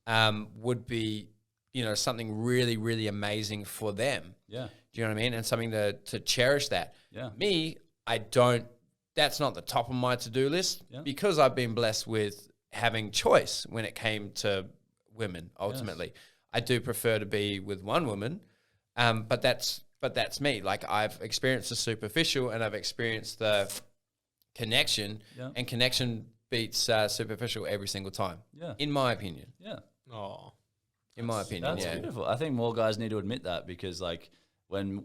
would be, you know, something really, really amazing for them. Yeah. Do you know what I mean? And something to cherish that. Yeah. Me, I don't, that's not the top of my to-do list, because I've been blessed with having choice when it came to women. Ultimately, I do prefer to be with one woman, but that's me. Like, I've experienced the superficial and I've experienced the connection, and connection beats superficial every single time. Yeah, in my opinion. Yeah. Oh, in my opinion, That's beautiful. I think more guys need to admit that, because like when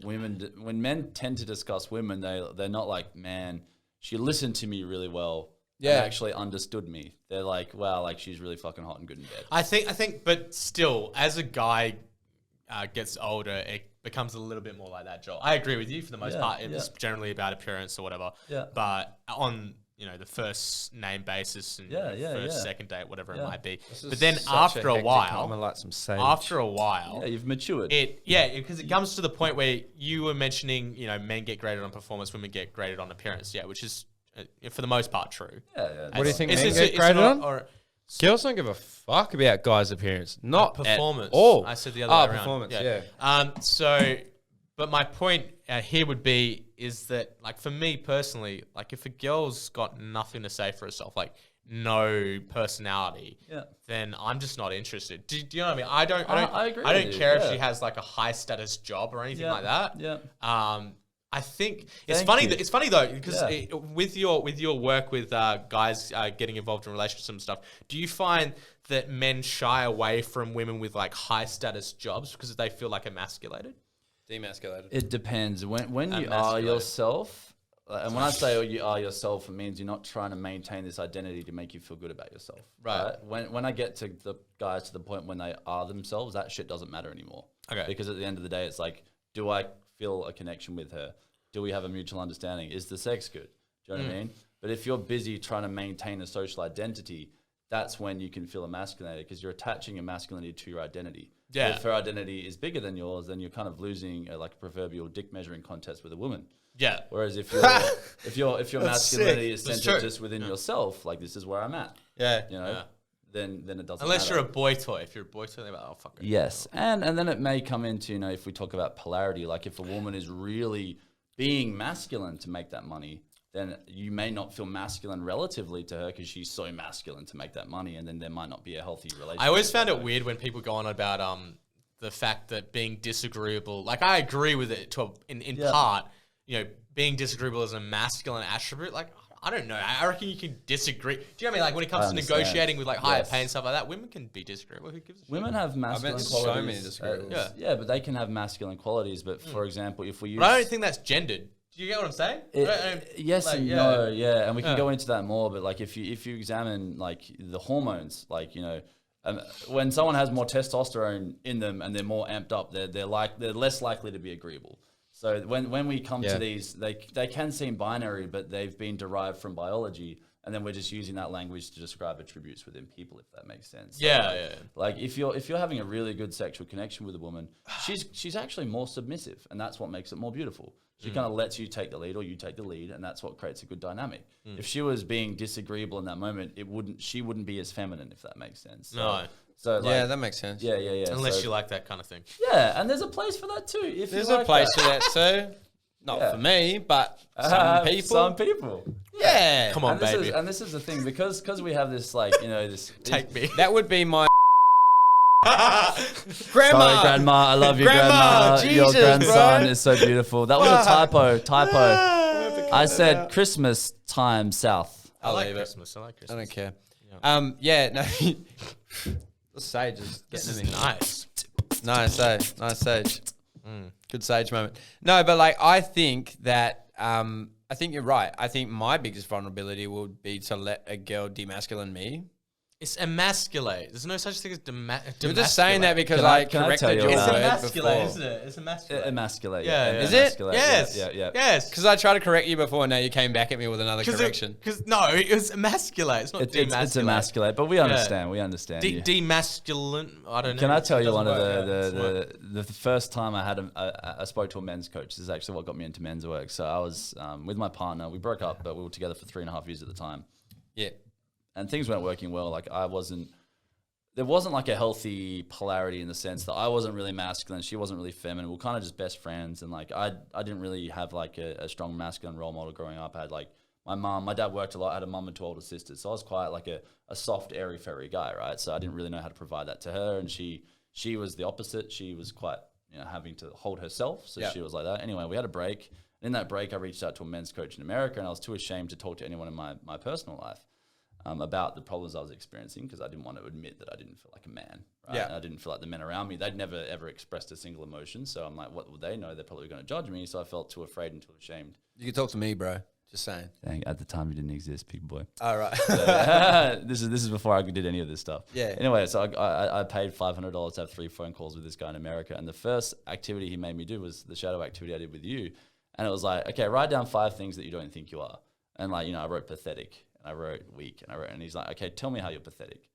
men tend to discuss women, they're not like, man, she listened to me really well. And actually understood me. They're like, wow, like she's really fucking hot and good in bed. I think, but still, as a guy gets older, it becomes a little bit more like that, Joel. I agree with you for the most part. It's generally about appearance or whatever. Yeah. But on, you know, the first name basis and second date, whatever it might be. But then after a while, like some sage. after a while, you've matured. Because it comes to the point where you were mentioning, you know, men get graded on performance, women get graded on appearance. Yeah, which is for the most part true. What do you think men get graded on? Girls don't give a fuck about guys' appearance. Not performance. At all. I said the other way around. Performance, But my point here would be is that, like, for me personally, like, if a girl's got nothing to say for herself, like no personality, then I'm just not interested. Do you know what I mean? I agree. I don't care if she has like a high status job or anything like that. Yeah. I think it's funny. It's funny though, because with your work with guys getting involved in relationships and stuff, do you find that men shy away from women with like high status jobs because they feel like emasculated? Demasculated. It depends. When you are yourself, and when I say you are yourself, it means you're not trying to maintain this identity to make you feel good about yourself. Right. When I get to the guys to the point when they are themselves, that shit doesn't matter anymore. Okay. Because at the end of the day, it's like, do I feel a connection with her? Do we have a mutual understanding? Is the sex good? Do you know what I mean? But if you're busy trying to maintain a social identity, that's when you can feel emasculated, because you're attaching your masculinity to your identity. Yeah. If her identity is bigger than yours, then you're kind of losing like a proverbial dick measuring contest with a woman. Yeah. Whereas if your masculinity is centered just within yourself, like, this is where I'm at. Yeah. You know. Yeah. Then it doesn't Unless matter. You're a boy toy. If you're a boy toy, they're like, oh, fuck it. Yes. And then it may come into, you know, if we talk about polarity, like if a woman is really being masculine to make that money, then you may not feel masculine relatively to her because she's so masculine to make that money, and then there might not be a healthy relationship. I always found it weird when people go on about the fact that being disagreeable, like, I agree with it in part, you know, being disagreeable is a masculine attribute. Like, I don't know. I reckon you can disagree. Do you know what I mean? Like, when it comes to negotiating with like higher pay and stuff like that, women can be disagreeable. Who gives a shit? Women have masculine qualities. So many disagreeables. Yeah, but they can have masculine qualities. But for example, if we use... But I don't think that's gendered. Do you get what I'm saying? Yes, like, and no, and we can go into that more. But like, if you examine like the hormones, like, you know, when someone has more testosterone in them and they're more amped up, they're less likely to be agreeable. So when we come to these, they can seem binary, but they've been derived from biology, and then we're just using that language to describe attributes within people, if that makes sense. So, like if you're having a really good sexual connection with a woman, she's actually more submissive, and that's what makes it more beautiful. She kind of lets you take the lead, or you take the lead, and that's what creates a good dynamic. If she was being disagreeable in that moment, she wouldn't be as feminine, if that makes sense. No. So like, yeah, that makes sense. Yeah. Unless you like that kind of thing. Yeah, and there's a place for that too. If there's a place for that too. Not for me, but some people. Some people. Yeah. Come on, baby. And this is the thing, because we have this, like, you know, this... Take me. That would be my... Grandma. Sorry, Grandma. I love you, Grandma. Jesus, your grandson bro. is so beautiful. That was a typo. I said Christmas time south. I like Christmas. I like Christmas. I don't care. Yeah, no. The sage is getting to me. Nice. Nice sage. Good sage moment. No, but like I think that I think you're right. I think my biggest vulnerability would be to let a girl demasculine me. It's emasculate. There's no such thing as demasculate. You're just saying that because Can I I tell corrected you your It's about word emasculate, before. isn't it? It's emasculate. Emasculate. Yeah. Is it? emasculate, Yes. Yeah. Yes. Because I tried to correct you before, now you came back at me with another correction. Because no, it's emasculate. It's not demasculate. It's emasculate, but we understand. We understand. you. Demasculine. I don't know. Can I tell you one of Doesn't the first time I spoke to a men's coach? This is actually what got me into men's work. So I was with my partner. We broke up, but we were together for 3.5 years at the time. Yeah. And things weren't working well. Like there wasn't like a healthy polarity in the sense that I wasn't really masculine, she wasn't really feminine. We were kind of just best friends, and like I didn't really have like a strong masculine role model growing up. I had like my dad worked a lot. I had a mum and 2 older sisters, so I was quite like a soft, airy, fairy guy, right? So I didn't really know how to provide that to her, and she was the opposite. She was quite having to hold herself, so she was like that. Anyway, we had a break. In that break, I reached out to a men's coach in America, and I was too ashamed to talk to anyone in my personal life about the problems I was experiencing, because I didn't want to admit that I didn't feel like a man, right? Yeah. And I didn't feel like the men around me, they'd never ever expressed a single emotion. So I'm like, what would they know? They're probably going to judge me. So I felt too afraid and too ashamed. You can talk to me, bro. Just saying. Dang, at the time you didn't exist, big boy. All right. This is before I did any of this stuff. Yeah. Anyway, so I paid $500 to have 3 phone calls with this guy in America. And the first activity he made me do was the shadow activity I did with you. And it was like, okay, write down 5 things that you don't think you are. And like, I wrote pathetic. And I wrote weak, and he's like, okay, tell me how you're pathetic.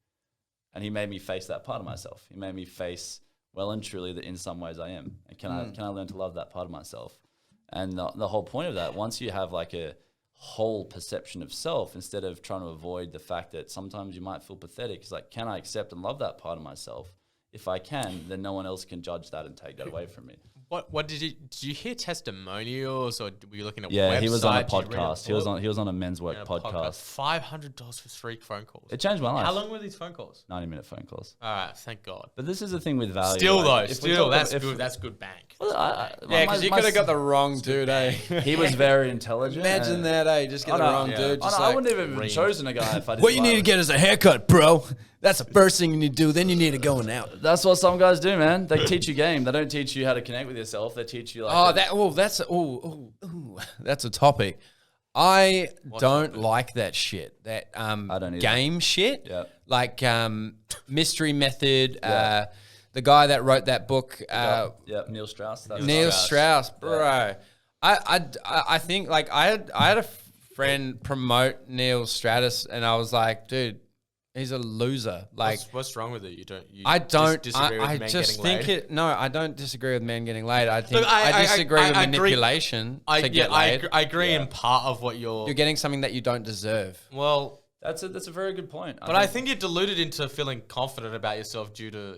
And he made me face that part of myself. He made me face well and truly that in some ways I am. And can I learn to love that part of myself? And the whole point of that, once you have like a whole perception of self, instead of trying to avoid the fact that sometimes you might feel pathetic, it's like, can I accept and love that part of myself? If I can, then no one else can judge that and take that away from me. What did you hear testimonials, or were you looking at? Yeah, website? he was on a Did you read podcast. He was on a men's work podcast. $500 for 3 phone calls. It changed my life. How long were these phone calls? 90-minute phone calls. All right, thank God. But this is the thing with value. Still like, though, that's good. That's good bank. Well, Yeah, because you could have got the wrong dude, eh? He was very intelligent. Imagine that, eh? Just get the wrong dude. Just I like, wouldn't even have chosen a guy if I didn't. what you need to get is a haircut, bro. That's the first thing you need to do. Then you need to go out. That's what some guys do, man. They teach you game. They don't teach you how to connect with yourself. They teach you like. That's a topic. I don't like that shit. That don't either. game shit. Yeah. Like Mystery Method. The guy that wrote that book. Neil Strauss. Neil Strauss, bro. I think like I had a friend promote Neil Strauss, and I was like, dude, he's a loser. Like, what's wrong with it? I don't disagree with I men just getting think laid? it. No, I don't disagree with men getting laid. I think Look, I disagree with I agree. manipulation to get laid. I agree in part of what You're getting something that you don't deserve. Well, That's a very good point. but I think you're deluded into feeling confident about yourself due to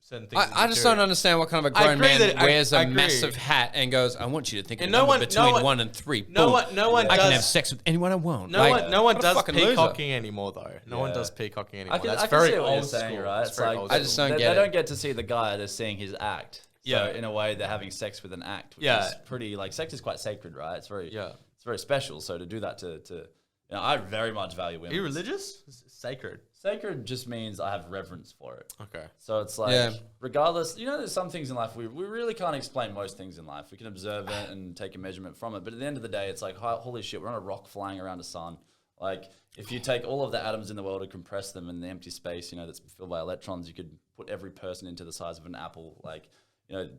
certain things. I just don't understand what kind of a grown agree man that- wears I a agree. massive hat and goes, I want you to think of And a no number one- between no one- 1 and 3. no Boom. one- no one I can does- have sex with anyone I want. No Like, one what a does fucking loser. peacocking anymore, though. No one Yeah. does peacocking anymore. I can That's see very what you're old saying, school. right? It's It's very like old I just school. don't they get it. don't get to see the guy. They're seeing his act. Yeah. So in a way, they're having sex with an act, which Yeah. is pretty like sex is quite sacred, right? It's very Yeah. It's very special. So to do that to I very much value Are women. you religious? It's sacred. Sacred just means I have reverence for it. Okay. So it's like, Yeah. regardless, there's some things in life we really can't explain most things in life. We can observe it and take a measurement from it. But at the end of the day, it's like, holy shit, we're on a rock flying around a sun. Like, if you take all of the atoms in the world and compress them in the empty space, that's filled by electrons, you could put every person into the size of an apple. Like,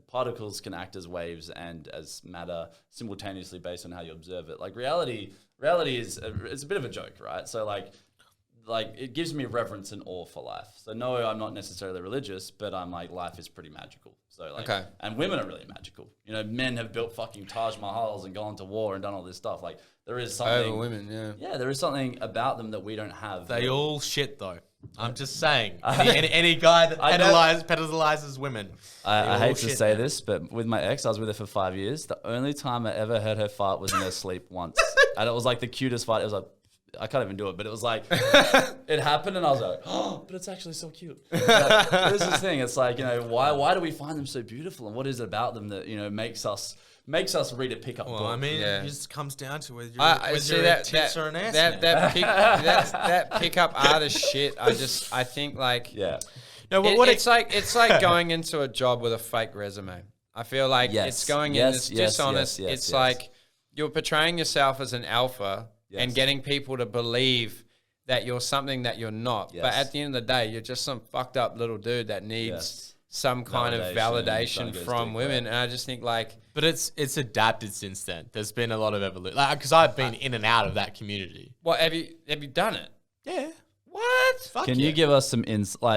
particles can act as waves and as matter simultaneously based on how you observe it. Like, reality is, it's a bit of a joke, right? So, like it gives me reverence and awe for life. So no, I'm not necessarily religious, but I'm like, life is pretty magical. So like, Okay. And women are really magical. Men have built fucking Taj Mahals and gone to war and done all this stuff. Like there is something. Over women, yeah. Yeah, there is something about them that we don't have. They all shit though. I'm just saying. Any guy that pedalizes women. I hate to say this, but with my ex, I was with her for 5 years. The only time I ever heard her fart was in her sleep once. And it was like the cutest fart. It was like, I can't even do it, but it was like, it happened and I was like, oh, but it's actually so cute. This is the thing. It's like, why do we find them so beautiful? And what is it about them that, makes us makes us read a pickup book. I mean, Yeah. it just comes down to whether I you're see a tits or an ass. man. that pickup artist shit. I think like yeah. No, it's like going into a job with a fake resume. I feel like it's going in as dishonest. It's like you're portraying yourself as an alpha and getting people to believe that you're something that you're not. But at the end of the day, you're just some fucked up little dude that needs some kind of validation from women. And I just think like... But it's adapted since then. There's been a lot of evolution. Because I've been in and out of that community. What, have you done it? Yeah. What? Fuck Can you give us some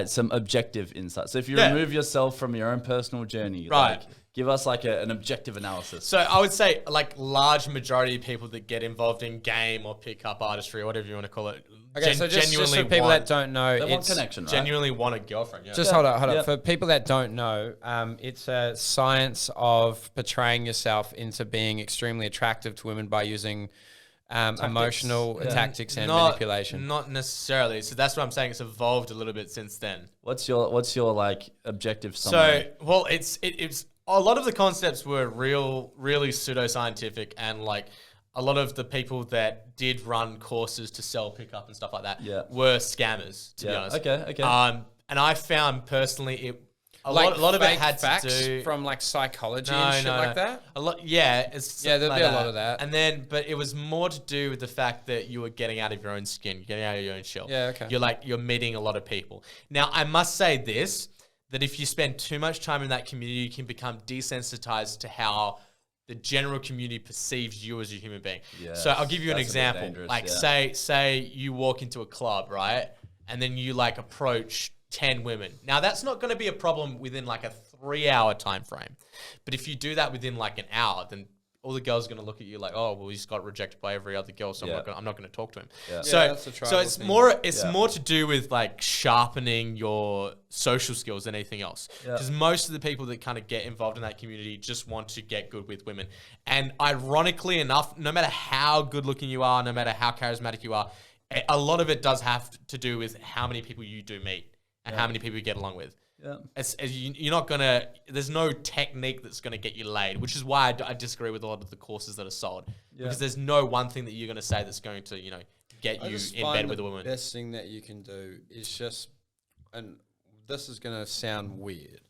some objective insight? So if you remove yourself from your own personal journey, Right. like, give us like an objective analysis. So I would say like large majority of people that get involved in game or pickup artistry or whatever you want to call it. Okay, so just for people that don't know, They want connection, right? Genuinely want a girlfriend. Yeah. Hold up. For people that don't know, it's a science of portraying yourself into being extremely attractive to women by using emotional tactics and manipulation. Not necessarily. So that's what I'm saying. It's evolved a little bit since then. What's your like objective summary? So, well, it's a lot of the concepts were really pseudoscientific, and like a lot of the people that did run courses to sell pickup and stuff like that were scammers, to be honest. Okay. And I found personally a Like lot of it fake had facts to do from like psychology and shit like that. A lot, yeah. There'll be a lot of that. And then, but it was more to do with the fact that you were getting out of your own skin, getting out of your own shell. Yeah, okay. You're meeting a lot of people. Now, I must say this, that if you spend too much time in that community, you can become desensitized to how the general community perceives you as a human being. Yeah, so I'll give you an that's a bit example. dangerous, Like yeah. say you walk into a club, right? And then you like approach 10 women. Now that's not going to be a problem within like a 3-hour time frame. But if you do that within like an hour, then all the girls are going to look at you like, oh, well, he's got rejected by every other girl, so I'm not going to talk to him. Yeah. So it's thing. more to do with like sharpening your social skills than anything else. Because most of the people that kind of get involved in that community just want to get good with women. And ironically enough, no matter how good looking you are, no matter how charismatic you are, a lot of it does have to do with how many people you do meet and how many people you get along with. Yeah. You're not gonna. There's no technique that's gonna get you laid, which is why I disagree with a lot of the courses that are sold. Because there's no one thing that you're gonna say that's going to get you in bed with a woman. The best thing that you can do is just, and this is gonna sound weird.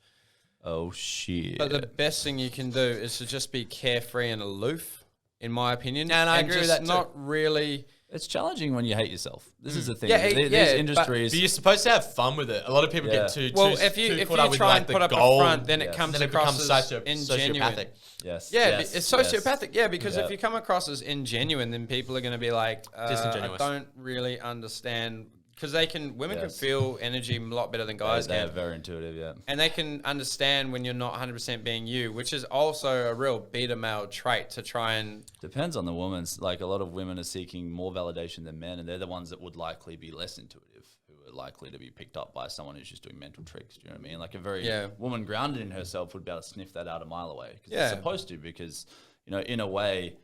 Oh shit! But the best thing you can do is to just be carefree and aloof, in my opinion. And I agree with that too. Not really. It's challenging when you hate yourself. This is the thing. Yeah, These industries. But you're supposed to have fun with it. A lot of people get too if you try and put up a front, then it comes across as ingenuine. sociopathic. Yes. Yeah, yes, it's sociopathic. yes. Yeah, because if you come across as ingenuine, then people are going to be like, I Disingenuous. don't really understand. Because women can feel energy a lot better than guys They're can. very intuitive, yeah. And they can understand when you're not 100% being you, which is also a real beta male trait to try and... Depends on the woman's. Like, a lot of women are seeking more validation than men, and they're the ones that would likely be less intuitive, who are likely to be picked up by someone who's just doing mental tricks. Do you know what I mean? Like, a very woman grounded in herself would be able to sniff that out a mile away. Because they're supposed to, because, in a way...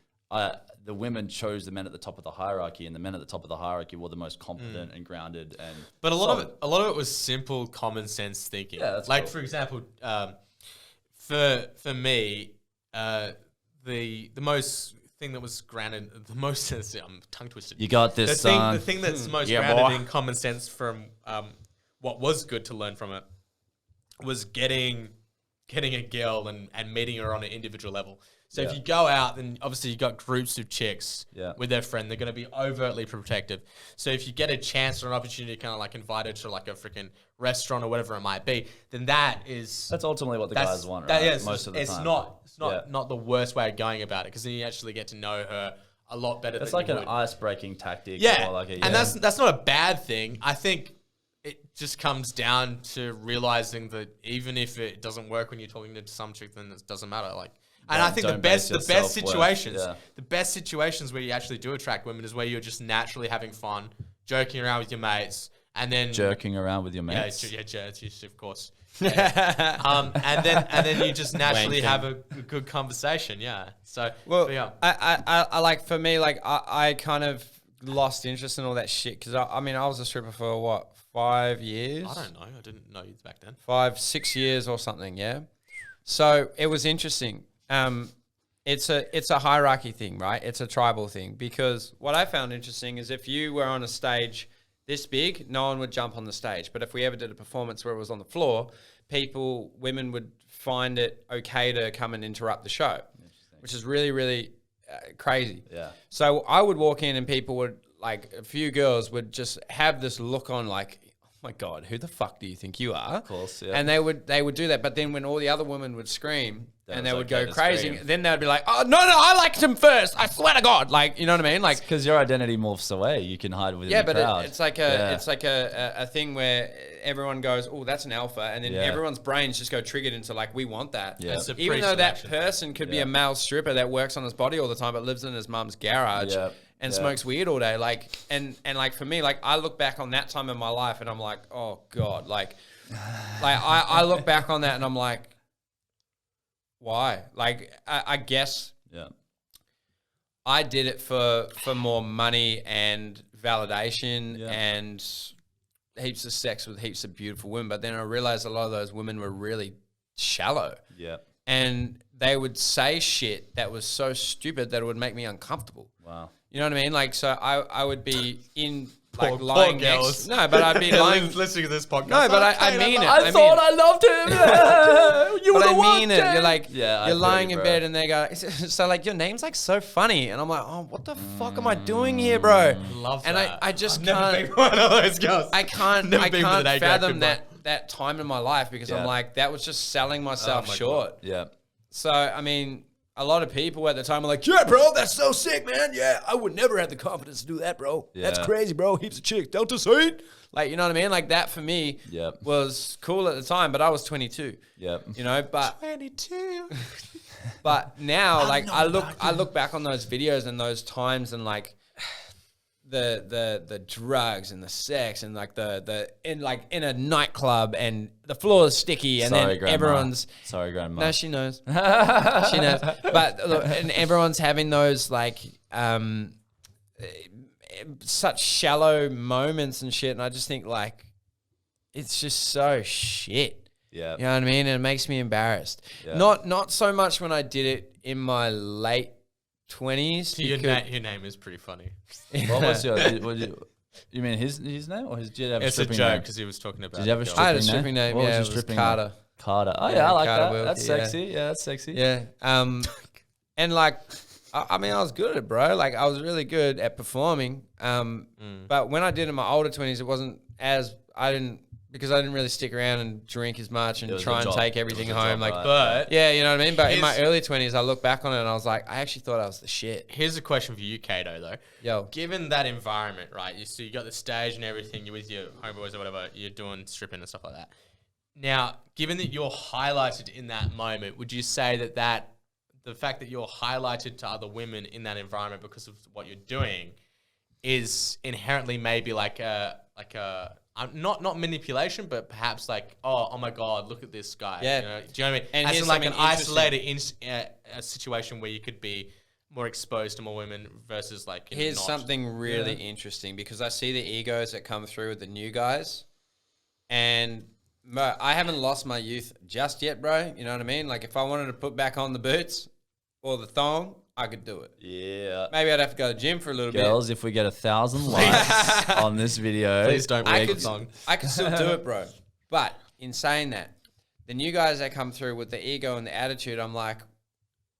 the women chose the men at the top of the hierarchy, and the men at the top of the hierarchy were the most competent and grounded. And but a lot of it was simple, common sense thinking. Yeah, that's like cool. for example, for me, the most thing that was grounded, the most I'm tongue twisted. You got this, son. The thing that's most Yeah, grounded boy. in common sense from what was good to learn from it was getting a girl and meeting her on an individual level. So if you go out, then obviously you've got groups of chicks with their friend. They're going to be overtly protective. So if you get a chance or an opportunity to kind of like invite her to like a freaking restaurant or whatever it might be, then that's ultimately what the guys want, right? Most of the time. It's not the worst way of going about it, because then you actually get to know her a lot better. It's than like you an would. ice-breaking tactic. Yeah, or like and that's not a bad thing. I think it just comes down to realizing that even if it doesn't work when you're talking to some chick, then it doesn't matter. Like. And I think the best situations where you actually do attract women is where you're just naturally having fun, joking around with your mates, and then jerking around with your mates. Of course. Yeah. And then you just naturally have a good conversation. Yeah. So I like, for me, like I kind of lost interest in all that shit because I was a stripper for what, 5 years? I don't know. I didn't know you back then. 5-6 years or something. Yeah. So it was interesting. it's a hierarchy thing, right? It's a tribal thing, because what I found interesting is if you were on a stage this big, no one would jump on the stage. But if we ever did a performance where it was on the floor, women would find it okay to come and interrupt the show, which is really, really crazy. Yeah. So I would walk in and people would, like, a few girls would just have this look on like, oh my God, who the fuck do you think you are? Of course, yeah. And they would do that. But then when all the other women would scream and they would okay go to crazy, scream. then they'd be like, oh, no, I liked him first. I swear to God. Like, you know what I mean? Like, Because your identity morphs away. You can hide within yeah, the but crowd. it's like a thing where everyone goes, oh, that's an alpha. And then everyone's brains just go triggered into like, we want that. Yeah. It's a Even though that pre-selection. person could be a male stripper that works on his body all the time, but lives in his mum's garage and smokes weed all day. Like, and like for me, like I look back on that time in my life and I'm like, oh God, like I look back on that and I'm like, why? Like, I guess I did it for more money and validation and heaps of sex with heaps of beautiful women. But then I realized a lot of those women were really shallow. Yeah. And they would say shit that was so stupid that it would make me uncomfortable. Wow. You know what I mean? Like, so I would be in, like, Poor lying girls. next. No, but I'd be lying. listening to this podcast. No, but I mean it. I thought I loved him. You were But the I one. mean it. You're like, Yeah, I you're feel lying you, in bro. bed and they go, so like, your name's like so funny. And I'm like, oh, what the fuck am I doing here, bro? Love And that. I just I've never can't, been one of those girls. I can't Never been with an A-grade fathom good that time in my life because I'm like, that was just selling myself my short. Yeah. So, I mean, a lot of people at the time were like, yeah, bro, that's so sick, man. Yeah, I would never have the confidence to do that, bro. That's Yeah. crazy, bro. Heaps of chicks. Delta Seed. Like, you know what I mean? Like, that for me was cool at the time, but I was 22. Yep. You know, but 22. but now, like, I look back on those videos and those times and like the drugs and the sex and like in a nightclub and the floor is sticky and Sorry, then Grandma. everyone's Sorry, Grandma. no, she knows. She knows. But look, and everyone's having those like such shallow moments and shit, and I just think like it's just so shit. Yeah. You know what I mean? And it makes me embarrassed. Yeah. Not so much when I did it in my late 20s. Your name is pretty funny. What was you mean his name or his? Did you have It's a stripping joke name? because he was talking about. Did you have a the girl. I had a stripping stripping name. What was Yeah, your it was stripping Carter. name? Carter. Oh Yeah, yeah, I like Carter that. Wilkie, That's yeah. sexy. Yeah, that's sexy. Yeah. And like, I mean, I was good at it, bro. Like, I was really good at performing. But when I did it in my older 20s, it wasn't because I didn't really stick around and drink as much and It was try a and job. take It everything was a home. job, Like, right? But yeah, you know what I mean? But in my Here's- early 20s, I look back on it and I was like, I actually thought I was the shit. here's a question for you, Kato, though. Yo. Given that environment, right? You got the stage and everything. You're with your homeboys or whatever. You're doing stripping and stuff like that. Now, given that you're highlighted in that moment, would you say that the fact that you're highlighted to other women in that environment because of what you're doing is inherently maybe like a not manipulation, but perhaps like, oh my God, look at this guy. Yeah. You know, do you know what I mean? And As here's in like an something isolated a situation where you could be more exposed to more women versus like. Here's not. something really interesting because I see the egos that come through with the new guys, and I haven't lost my youth just yet, bro. You know what I mean? Like if I wanted to put back on the boots or the thong, I could do it. Yeah. Maybe I'd have to go to the gym for a little Girls, if we get 1,000 likes on this video, Please don't bit. break the song. I could still do it, bro. But in saying that, the new guys that come through with the ego and the attitude, I'm like,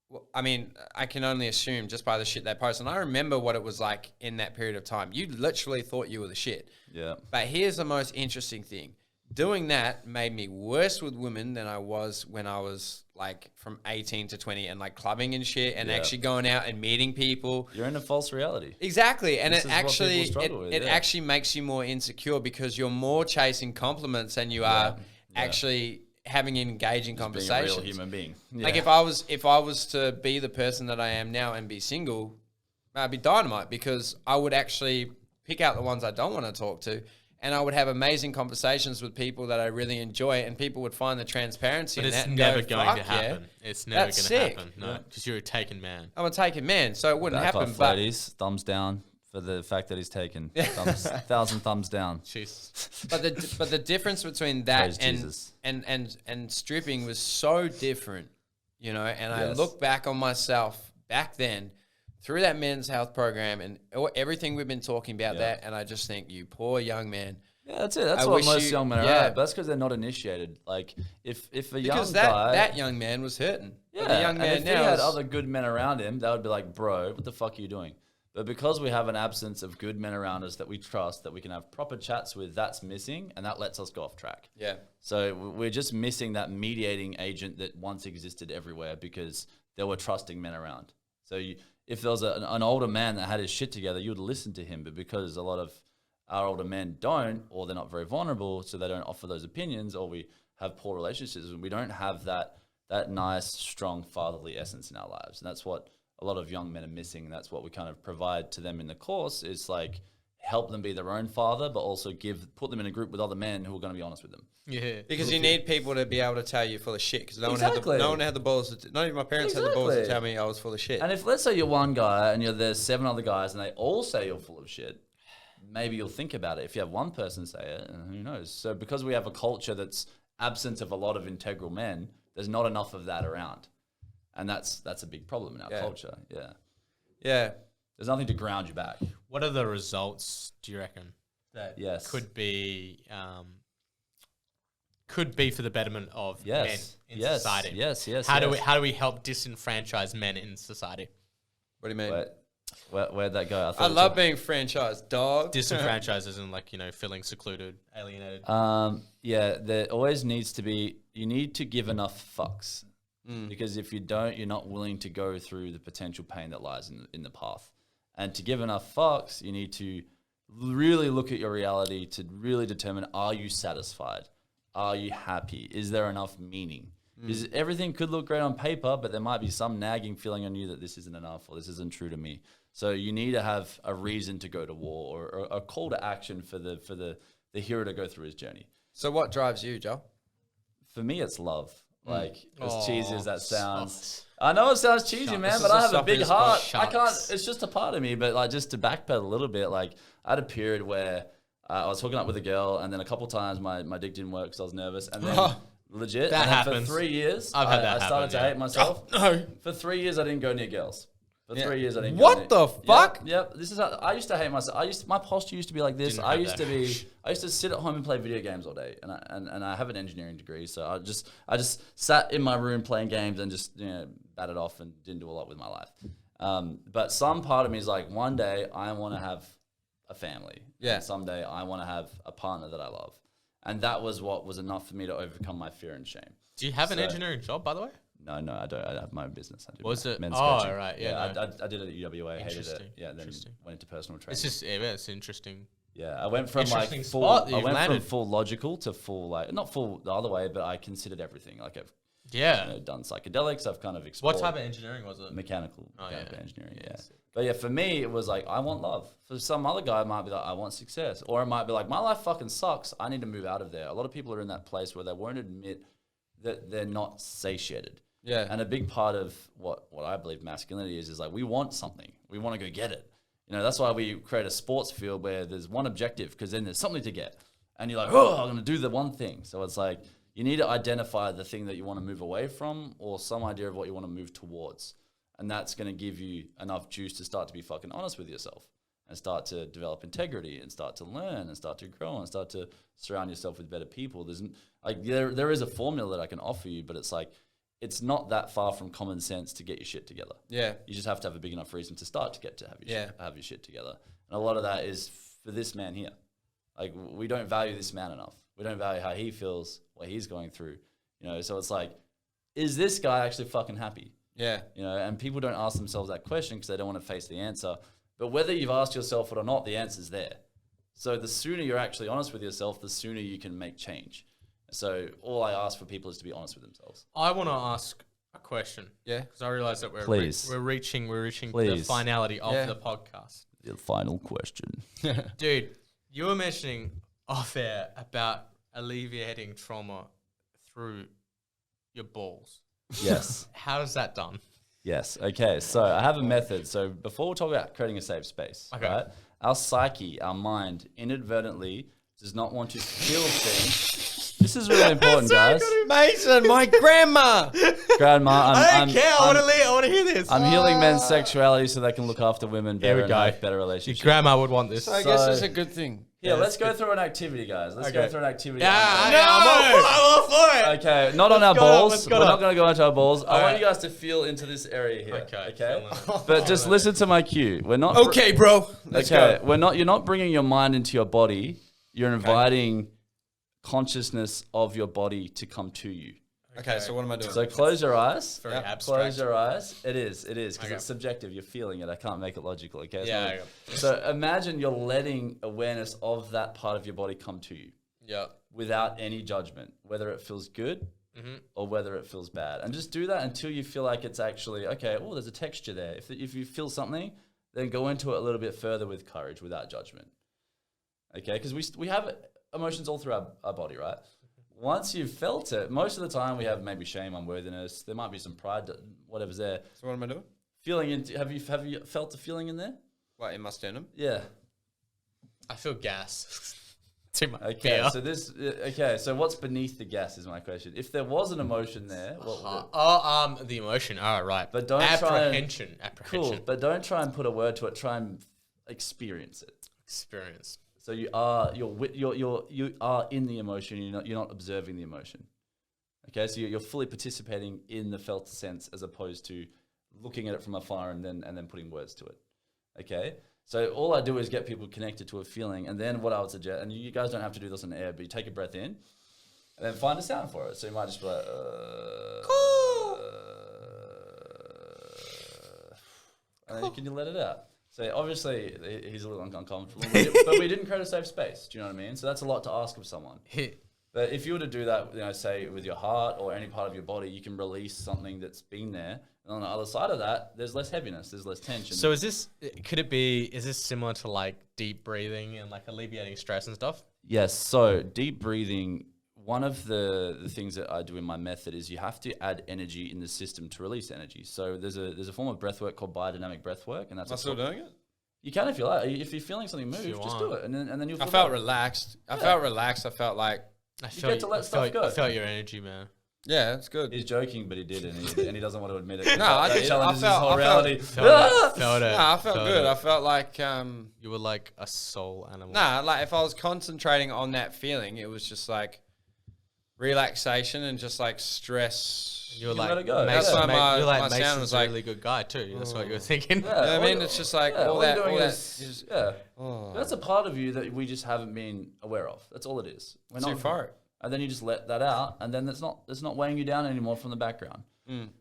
well, I mean, I can only assume just by the shit they post. And I remember what it was like in that period of time. You literally thought you were the shit. Yeah. But here's the most interesting thing. Doing that made me worse with women than I was when I was like from 18 to 20 and like clubbing and shit and actually going out and meeting people. You're in a false reality. Exactly. And This it is what actually people struggle with, it yeah. actually makes you more insecure because you're more chasing compliments than you are actually having an engaging Being a conversation. real human being. Like Yeah. if I was to be the person that I am now and be single, I'd be dynamite because I would actually pick out the ones I don't want to talk to. And I would have amazing conversations with people that I really enjoy, and people would find the transparency But in it's that and never go, going "Fuck to yeah, happen. It's never going that's to sick." happen. No, because you're a taken man. I'm a taken man, so it wouldn't Back happen. off, But ladies. Thumbs down for the fact that he's taken. 1,000 thumbs down. Jeez. but the difference between that Praise Jesus. and stripping was so different you know, and I look back on myself back then through that men's health program and everything we've been talking about that, and I just think, you poor young man. Yeah, that's it. That's what most young men are at. But that's because they're not initiated. Like, if a young guy... that young man was hurting. Yeah, the young man and if he had other good men around him, that would be like, bro, what the fuck are you doing? But because we have an absence of good men around us that we trust, that we can have proper chats with, that's missing, and that lets us go off track. Yeah. So we're just missing that mediating agent that once existed everywhere because there were trusting men around. So if there was an older man that had his shit together, you would listen to him. But because a lot of our older men don't, or they're not very vulnerable, so they don't offer those opinions, or we have poor relationships, and we don't have that nice, strong fatherly essence in our lives. And that's what a lot of young men are missing. And that's what we kind of provide to them in the course, is like help them be their own father, but also put them in a group with other men who are going to be honest with them. Yeah, because you need people to be able to tell you full of shit. Because no one had the balls. Not even my parents had the balls to tell me I was full of shit. And if, let's say, you're one guy and there's 7 other guys and they all say you're full of shit, maybe you'll think about it. If you have one person say it, who knows? So because we have a culture that's absent of a lot of integral men, there's not enough of that around, and that's a big problem in our culture. Yeah. There's nothing to ground you back. What are the results, do you reckon, that could be for the betterment of men in society? Yes. How do we help disenfranchise men in society? What do you mean? Where'd that go? I love being franchised, dog. Disenfranchised as in, like, feeling secluded, alienated. There always needs to be, you need to give enough fucks. Because if you don't, you're not willing to go through the potential pain that lies in the path. And to give enough fucks, you need to really look at your reality to really determine, are you satisfied? Are you happy? Is there enough meaning? Because everything could look great on paper, but there might be some nagging feeling on you that this isn't enough or this isn't true to me. So you need to have a reason to go to war, or a call to action for the hero to go through his journey. So what drives you, Joel? For me, it's love. Like, as cheesy as that sounds. I know it sounds cheesy, man, but I have a big heart. I can't, it's just a part of me. But like, just to backpedal a little bit, like, I had a period where I was hooking up with a girl, and then a couple times my dick didn't work because I was nervous. And then legit, that happens. For 3 years, I started to hate myself. No. For 3 years, I didn't go near girls. For 3 years, I didn't. What the fuck? Yep. This is how I used to hate myself. My posture used to be like this. I used to sit at home and play video games all day, and I have an engineering degree, so I just sat in my room playing games and just batted off and didn't do a lot with my life. But some part of me is like, one day I want to have a family. Yeah. And someday I want to have a partner that I love, and that was what was enough for me to overcome my fear and shame. Do you have an engineering job, by the way? No, I don't. I have my own business. I do was it? Men's oh, coaching. Right. I did it at UWA. Hated it. Yeah, then went into personal training. It's just, it's interesting. Yeah, I went from like full. I went from full logical to full, like, not full the other way, but I considered everything. Like, I've done psychedelics. I've kind of explored. What type of engineering was it? Mechanical engineering. Yeah. But yeah, for me, it was like, I want love. For some other guy, it might be like, I want success, or it might be like, my life fucking sucks. I need to move out of there. A lot of people are in that place where they won't admit that they're not satiated. Yeah. And a big part of what I believe masculinity is like, we want something. We want to go get it. That's why we create a sports field where there's one objective, because then there's something to get. And you're like, oh, I'm going to do the one thing. So it's like, you need to identify the thing that you want to move away from, or some idea of what you want to move towards. And that's going to give you enough juice to start to be fucking honest with yourself, and start to develop integrity, and start to learn, and start to grow, and start to surround yourself with better people. There is a formula that I can offer you, but it's like, it's not that far from common sense to get your shit together. Yeah. You just have to have a big enough reason to start to get to have your shit together. And a lot of that is for this man here. Like, we don't value this man enough. We don't value how he feels, what he's going through. So it's like, is this guy actually fucking happy? Yeah. And people don't ask themselves that question because they don't want to face the answer. But whether you've asked yourself it or not, the answer's there. So the sooner you're actually honest with yourself, the sooner you can make change. So all I ask for people is to be honest with themselves. I want to ask a question. Yeah. Because I realize that we're reaching Please. the finality of the podcast. The final question. Dude, you were mentioning off air about alleviating trauma through your balls. Yes. How is that done? Yes. Okay. So I have a method. So before we talk about creating a safe space, right? Our psyche, our mind, inadvertently does not want to feel things. this is really important, guys. Mason, my grandma. Grandma, I don't care. I want to hear this. I'm healing men's sexuality so they can look after women better and have better Your relationships. grandma would want this. So I guess it's a good thing. Yeah, let's go through an activity, guys. Let's go through an activity. I'm all for it. Okay, not on our balls. We're on. not going to go into our balls. I want you guys to feel into this area here. Okay. But just listen to my cue. We're not. Okay, bro. Let's go. We're not. You're not bringing your mind into your body. You're inviting consciousness of your body to come to you. Okay, so what am I doing? So close your eyes. Very abstract. Close your eyes. It is, because it's subjective. You're feeling it. I can't make it logical, okay? Yeah. So imagine you're letting awareness of that part of your body come to you. Yeah. Without any judgment, whether it feels good or whether it feels bad. And just do that until you feel like it's actually, okay, oh, there's a texture there. If you feel something, then go into it a little bit further with courage, without judgment. Okay? Because we have emotions all through our body, right? Once you've felt it, most of the time we have maybe shame, unworthiness. There might be some pride, whatever's there. So what am I doing? Feeling into. Have you felt the feeling in there? What, in my sternum? Yeah. I feel gas. Too much Okay. beer. So what's beneath the gas is my question. If there was an emotion there, what would it? The emotion. Oh, right. But don't apprehension. Cool. But don't try and put a word to it. Try and experience it. Experience. So you are in the emotion. You're not observing the emotion. Okay, so you're fully participating in the felt sense as opposed to looking at it from afar and then putting words to it. Okay, so all I do is get people connected to a feeling, and then what I would suggest, and you guys don't have to do this on air, but you take a breath in, and then find a sound for it. So you might just be like, and then can you let it out? So obviously he's a little uncomfortable, but we didn't create a safe space. Do you know what I mean? So that's a lot to ask of someone. But if you were to do that, say with your heart or any part of your body, you can release something that's been there. And on the other side of that, there's less heaviness, there's less tension. So is this similar to like deep breathing and like alleviating stress and stuff? Yes. So deep breathing, one of the things that I do in my method is you have to add energy in the system to release energy. So there's a form of breath work called biodynamic breath work, and that's. Am I still doing it? You can if you like. If you're feeling something move, just do it, and then you'll. I felt relaxed. I felt relaxed. I felt like you get to let stuff go. I felt your energy, man. Yeah, it's good. He's joking, but he did, and he doesn't want to admit it. No, I felt it. Felt it. No, I felt good. I felt like you were like a soul animal. Nah, like if I was concentrating on that feeling, it was just like relaxation and just like stress. You were like, let it go. That's why my sound Mason's was a like, really good guy too. That's what you were thinking. you know what I mean? It's just like all that. That's a part of you that we just haven't been aware of. That's all it is. We're too far. And then you just let that out, and then it's not weighing you down anymore from the background.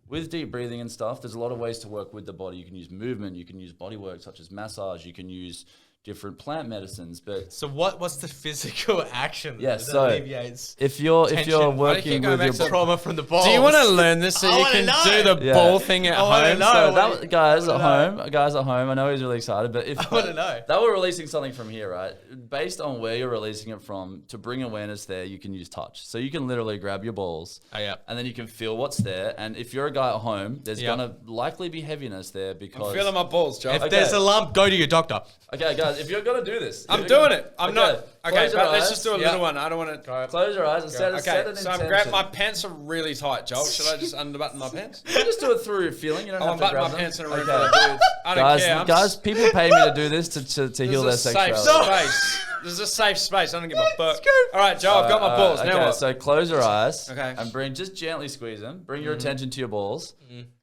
With deep breathing and stuff, there's a lot of ways to work with the body. You can use movement, you can use body work such as massage, you can use different plant medicines. But so what's the physical action? Yeah, that so alleviates if you're tension? working with your trauma from the balls. Do you want to learn this so you can do the ball thing at home? So guys at home, I know he's really excited, but if I want to know that we're releasing something from here, right? Based on where you're releasing it from, to bring awareness there, you can use touch. So you can literally grab your balls, and then you can feel what's there. And if you're a guy at home, there's gonna likely be heaviness there because I'm feeling my balls, Joe. If there's a lump, go to your doctor. Okay, guys, if you're gonna do this, I'm doing it. I'm not. Okay, but let's eyes. just do a little one. I don't want to. Close your eyes and set an Okay, so intention. I'm grabbing. My pants are really tight, Joel. Should I just unbutton my pants? You just do it through your feeling. You don't have I'm to buttoning grab my them. pants in a room full of dudes. I don't care. Guys, people pay me to do this to heal their sexuality. Safe space. There's a safe space. I don't give a fuck. All right, Joe, I've got my balls. Now what? So close your eyes. Okay. And just gently squeeze them. Bring your attention to your balls.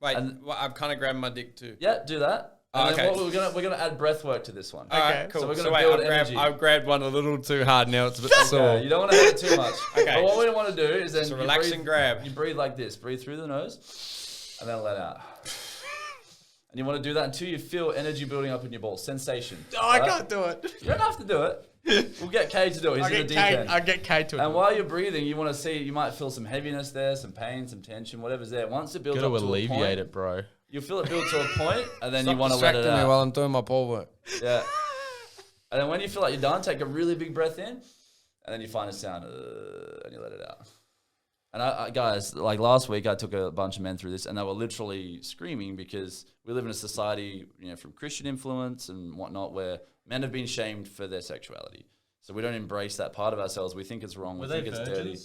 Wait, I'm kind of grabbing my dick too. Yeah, do that. And okay. then we're gonna add breath work to this one. All right, cool. So we're gonna build energy. I've grabbed one a little too hard now. It's a bit sore. You don't want to hit it too much. Okay. But what we want to do is then a relaxing grab. You breathe like this. Breathe through the nose, and then let out. And you want to do that until you feel energy building up in your balls. Sensation. Oh, I can't do it. You don't have to do it. We'll get Kay to do it. He's in the deep end. I'll get Kay to it. And while you're breathing, you want to see, you might feel some heaviness there, some pain, some tension, whatever's there. Once it builds up to a point. alleviate it, bro. You feel it build to a point, and then Stop you want to let it distracting me out. while I'm doing my ball work. Yeah. And then when you feel like you're done, take a really big breath in, and then you find a sound, and you let it out. And I guys, like last week, I took a bunch of men through this, and they were literally screaming because we live in a society, from Christian influence and whatnot, where men have been shamed for their sexuality. So we don't embrace that part of ourselves. We think it's wrong. We think it's dirty.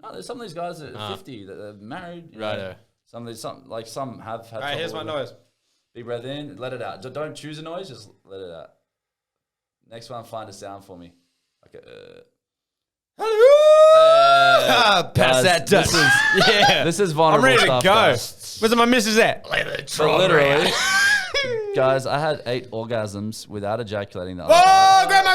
No, there's some of these guys that are 50 that are married. Right. Some have had. All right, here's my noise. Big breath in, let it out. Don't choose a noise, just let it out. Next one, find a sound for me. Like pass that dust. This is vulnerable. I'm ready stuff, to go. Guys. Where's my missus at? But literally, guys, I had 8 orgasms without ejaculating. That Grandma.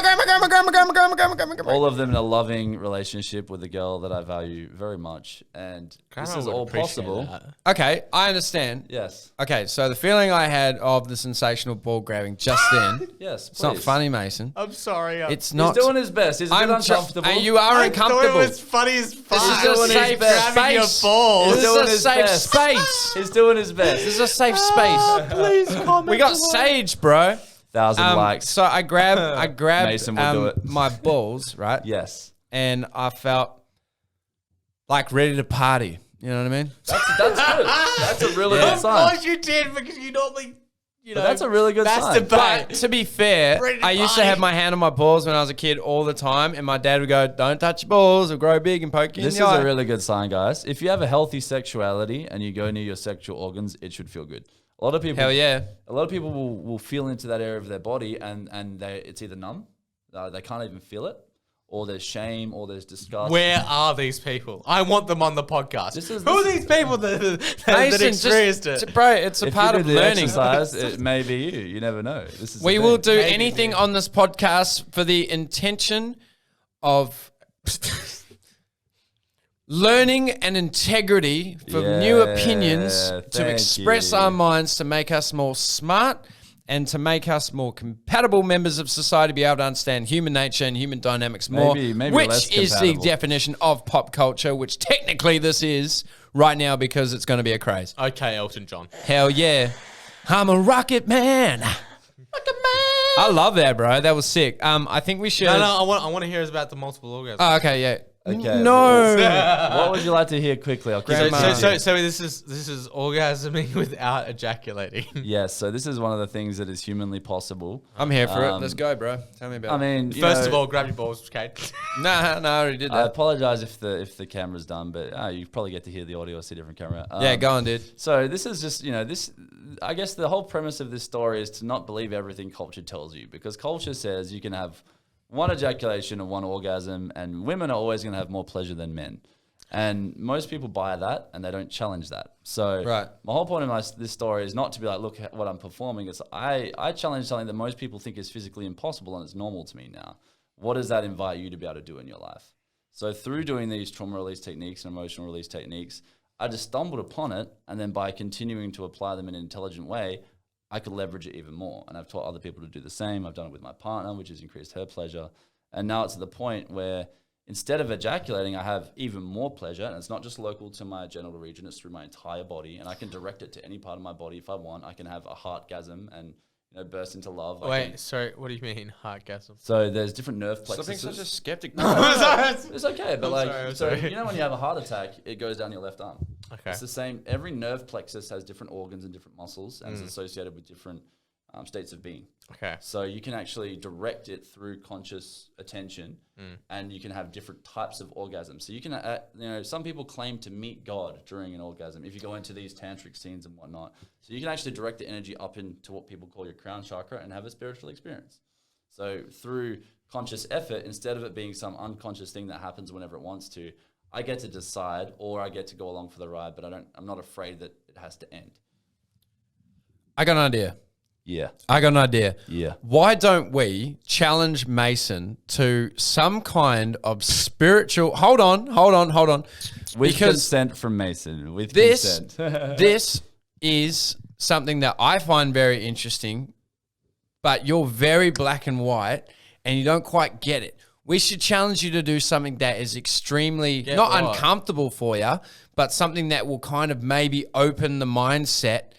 all of them in a loving relationship with a girl that I value very much, and this is all possible. Okay, I understand. Yes. Okay, so the feeling I had of the sensational ball grabbing just then, Yes. it's not funny, Mason. I'm sorry. It's not. He's doing his best. He's a bit uncomfortable. You are uncomfortable. It was funny as fuck. This is a safe grabbing your space. balls. This is a safe space. He's doing his best. This is a safe space. Please comment. We got Sage, bro. 1,000 likes. So I grabbed Mason will do it. my balls, right? Yes. And I felt like ready to party. You know what I mean? That's good. That's a really good Of sign. course you did, because you normally, you know. But that's a really good sign. But to be fair, Ready to I used to party. have my hand on my balls when I was a kid all the time, and my dad would go, "Don't touch your balls; they'll grow big and poke you This in is the eye." a really good sign, guys. If you have a healthy sexuality and you go near your sexual organs, it should feel good. A lot of people, Hell yeah! a lot of people will feel into that area of their body, and it's either numb, they can't even feel it, or there's shame, or there's disgust. Where are these people? I want them on the podcast. This is- Who are this these people that Mason, experienced it? bro, it's a If part you of do the learning. exercise, it may be you. You never know. This is the We thing. will do Maybe, anything on this podcast for the intention of learning and integrity for new opinions to thank express you. our minds, to make us more smart and to make us more compatible members of society, be able to understand human nature and human dynamics more, Maybe which less is the compatible. definition of pop culture, which technically this is right now because it's going to be a craze. Okay, Elton John. Hell yeah. I'm a rocket man. I love that, bro. That was sick. I think we should. No, I want to hear about the multiple orgasms. Oh, okay, yeah. Okay. No. What would you like to hear quickly? I'll keep it Grandma. easy. So this is orgasming without ejaculating. Yes, so this is one of the things that is humanly possible. I'm here for it. Let's go, bro. Tell me about I it. mean, First of all, grab your balls, Kate. Nah, I already did I that. apologize if the camera's done, but you probably get to hear the audio or see a different camera. Yeah, go on, dude. So this is just, this, I guess the whole premise of this story is to not believe everything culture tells you, because culture says you can have one ejaculation and one orgasm, and women are always going to have more pleasure than men. And most people buy that, and they don't challenge that. So Right. my whole point of this story is not to be like, look at what I'm performing. It's I challenge something that most people think is physically impossible, and it's normal to me now. What does that invite you to be able to do in your life? So through doing these trauma release techniques and emotional release techniques, I just stumbled upon it, and then by continuing to apply them in an intelligent way, I could leverage it even more. And I've taught other people to do the same. I've done it with my partner, which has increased her pleasure. And now it's at the point where instead of ejaculating, I have even more pleasure. And it's not just local to my genital region, it's through my entire body. And I can direct it to any part of my body if I want. I can have a heartgasm and burst into love. Wait, sorry, what do you mean heartgasm? So there's different nerve plexuses. Stop being such a skeptic. It's okay, but I'm sorry. so you know when you have a heart attack, it goes down your left arm. Okay. It's the same. Every nerve plexus has different organs and different muscles, and it's associated with different states of being. Okay. So you can actually direct it through conscious attention, and you can have different types of orgasms. So you can, some people claim to meet God during an orgasm if you go into these tantric scenes and whatnot. So you can actually direct the energy up into what people call your crown chakra and have a spiritual experience. So through conscious effort, instead of it being some unconscious thing that happens whenever it wants to, I get to decide, or I get to go along for the ride, but I'm not afraid that it has to end. I got an idea. Yeah. Yeah. Why don't we challenge Mason to some kind of spiritual... Hold on. With Because consent from Mason. With this, consent. this is something that I find very interesting, but you're very black and white and you don't quite get it. We should challenge you to do something that is extremely, not what? uncomfortable for you, but something that will kind of maybe open the mindset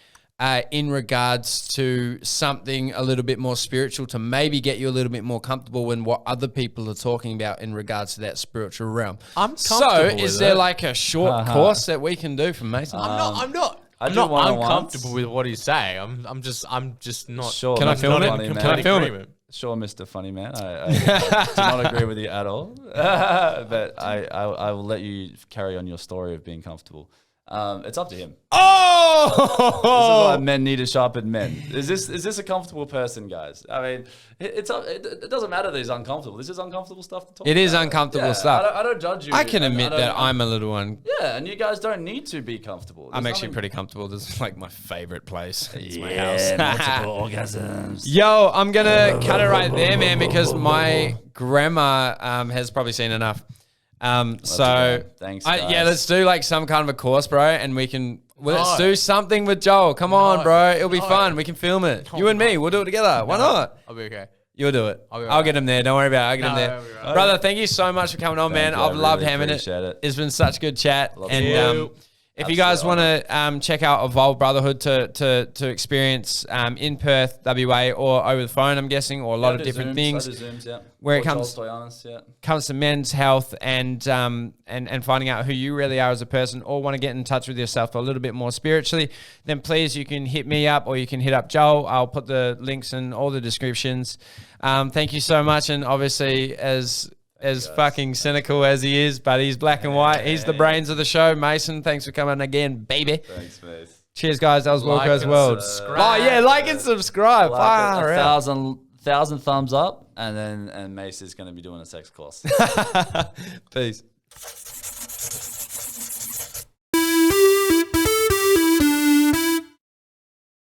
in regards to something a little bit more spiritual, to maybe get you a little bit more comfortable in what other people are talking about in regards to that spiritual realm. I'm So comfortable is with there it. like a short course that we can do from Mason? I'm not I do one-on-ones. uncomfortable with what he's saying. I'm just not. Sure, Can I that's film not it? funny, Can man. I film it? agreement. Sure, Mr. Funny Man. I do not agree with you at all. But I will let you carry on your story of being comfortable. It's up to him. Oh! This is why men need to sharpen men. Is this a comfortable person, guys? I mean, it doesn't matter that he's uncomfortable. This is uncomfortable stuff to talk about. It is uncomfortable stuff. I don't judge you. I can admit that I'm a little one. Yeah, and you guys don't need to be comfortable. I'm actually pretty comfortable. This is like my favorite place. It's my Yeah, house. multiple orgasms. Yo, I'm going to cut it right there, man, because my grandma has probably seen enough. So thanks, yeah, guys. let's do like some kind of a course, bro, and let's do something with Joel. Come on, bro. It'll be fun. We can film it. You and me, we'll do it together. Why not? I'll be okay. You'll do it. I'll be I'll get him there. Don't worry about it. I'll get him there. I'll be right. Brother, thank you so much for coming on, man. you. I've I loved really having it. appreciate it. It's been such good chat. Love And you. if you guys want to check out Evolve Brotherhood to experience in Perth, WA, or over the phone, I'm guessing, or a lot of different things. Zooms, yeah. Where it Or comes- Stoianis, yeah. Comes to men's health and finding out who you really are as a person, or want to get in touch with yourself a little bit more spiritually, then please, you can hit me up or you can hit up Joel. I'll put the links in all the descriptions. Thank you so much. And obviously, as fucking cynical as he is, but he's black and white. He's the brains of the show. Mason, thanks for coming again, baby. Thanks, mate. Cheers, guys. That was Like Wilkoz and World. subscribe. Oh, yeah, like and subscribe. Far A out. 1,000 thumbs up, and Mace is going to be doing a sex course. Peace.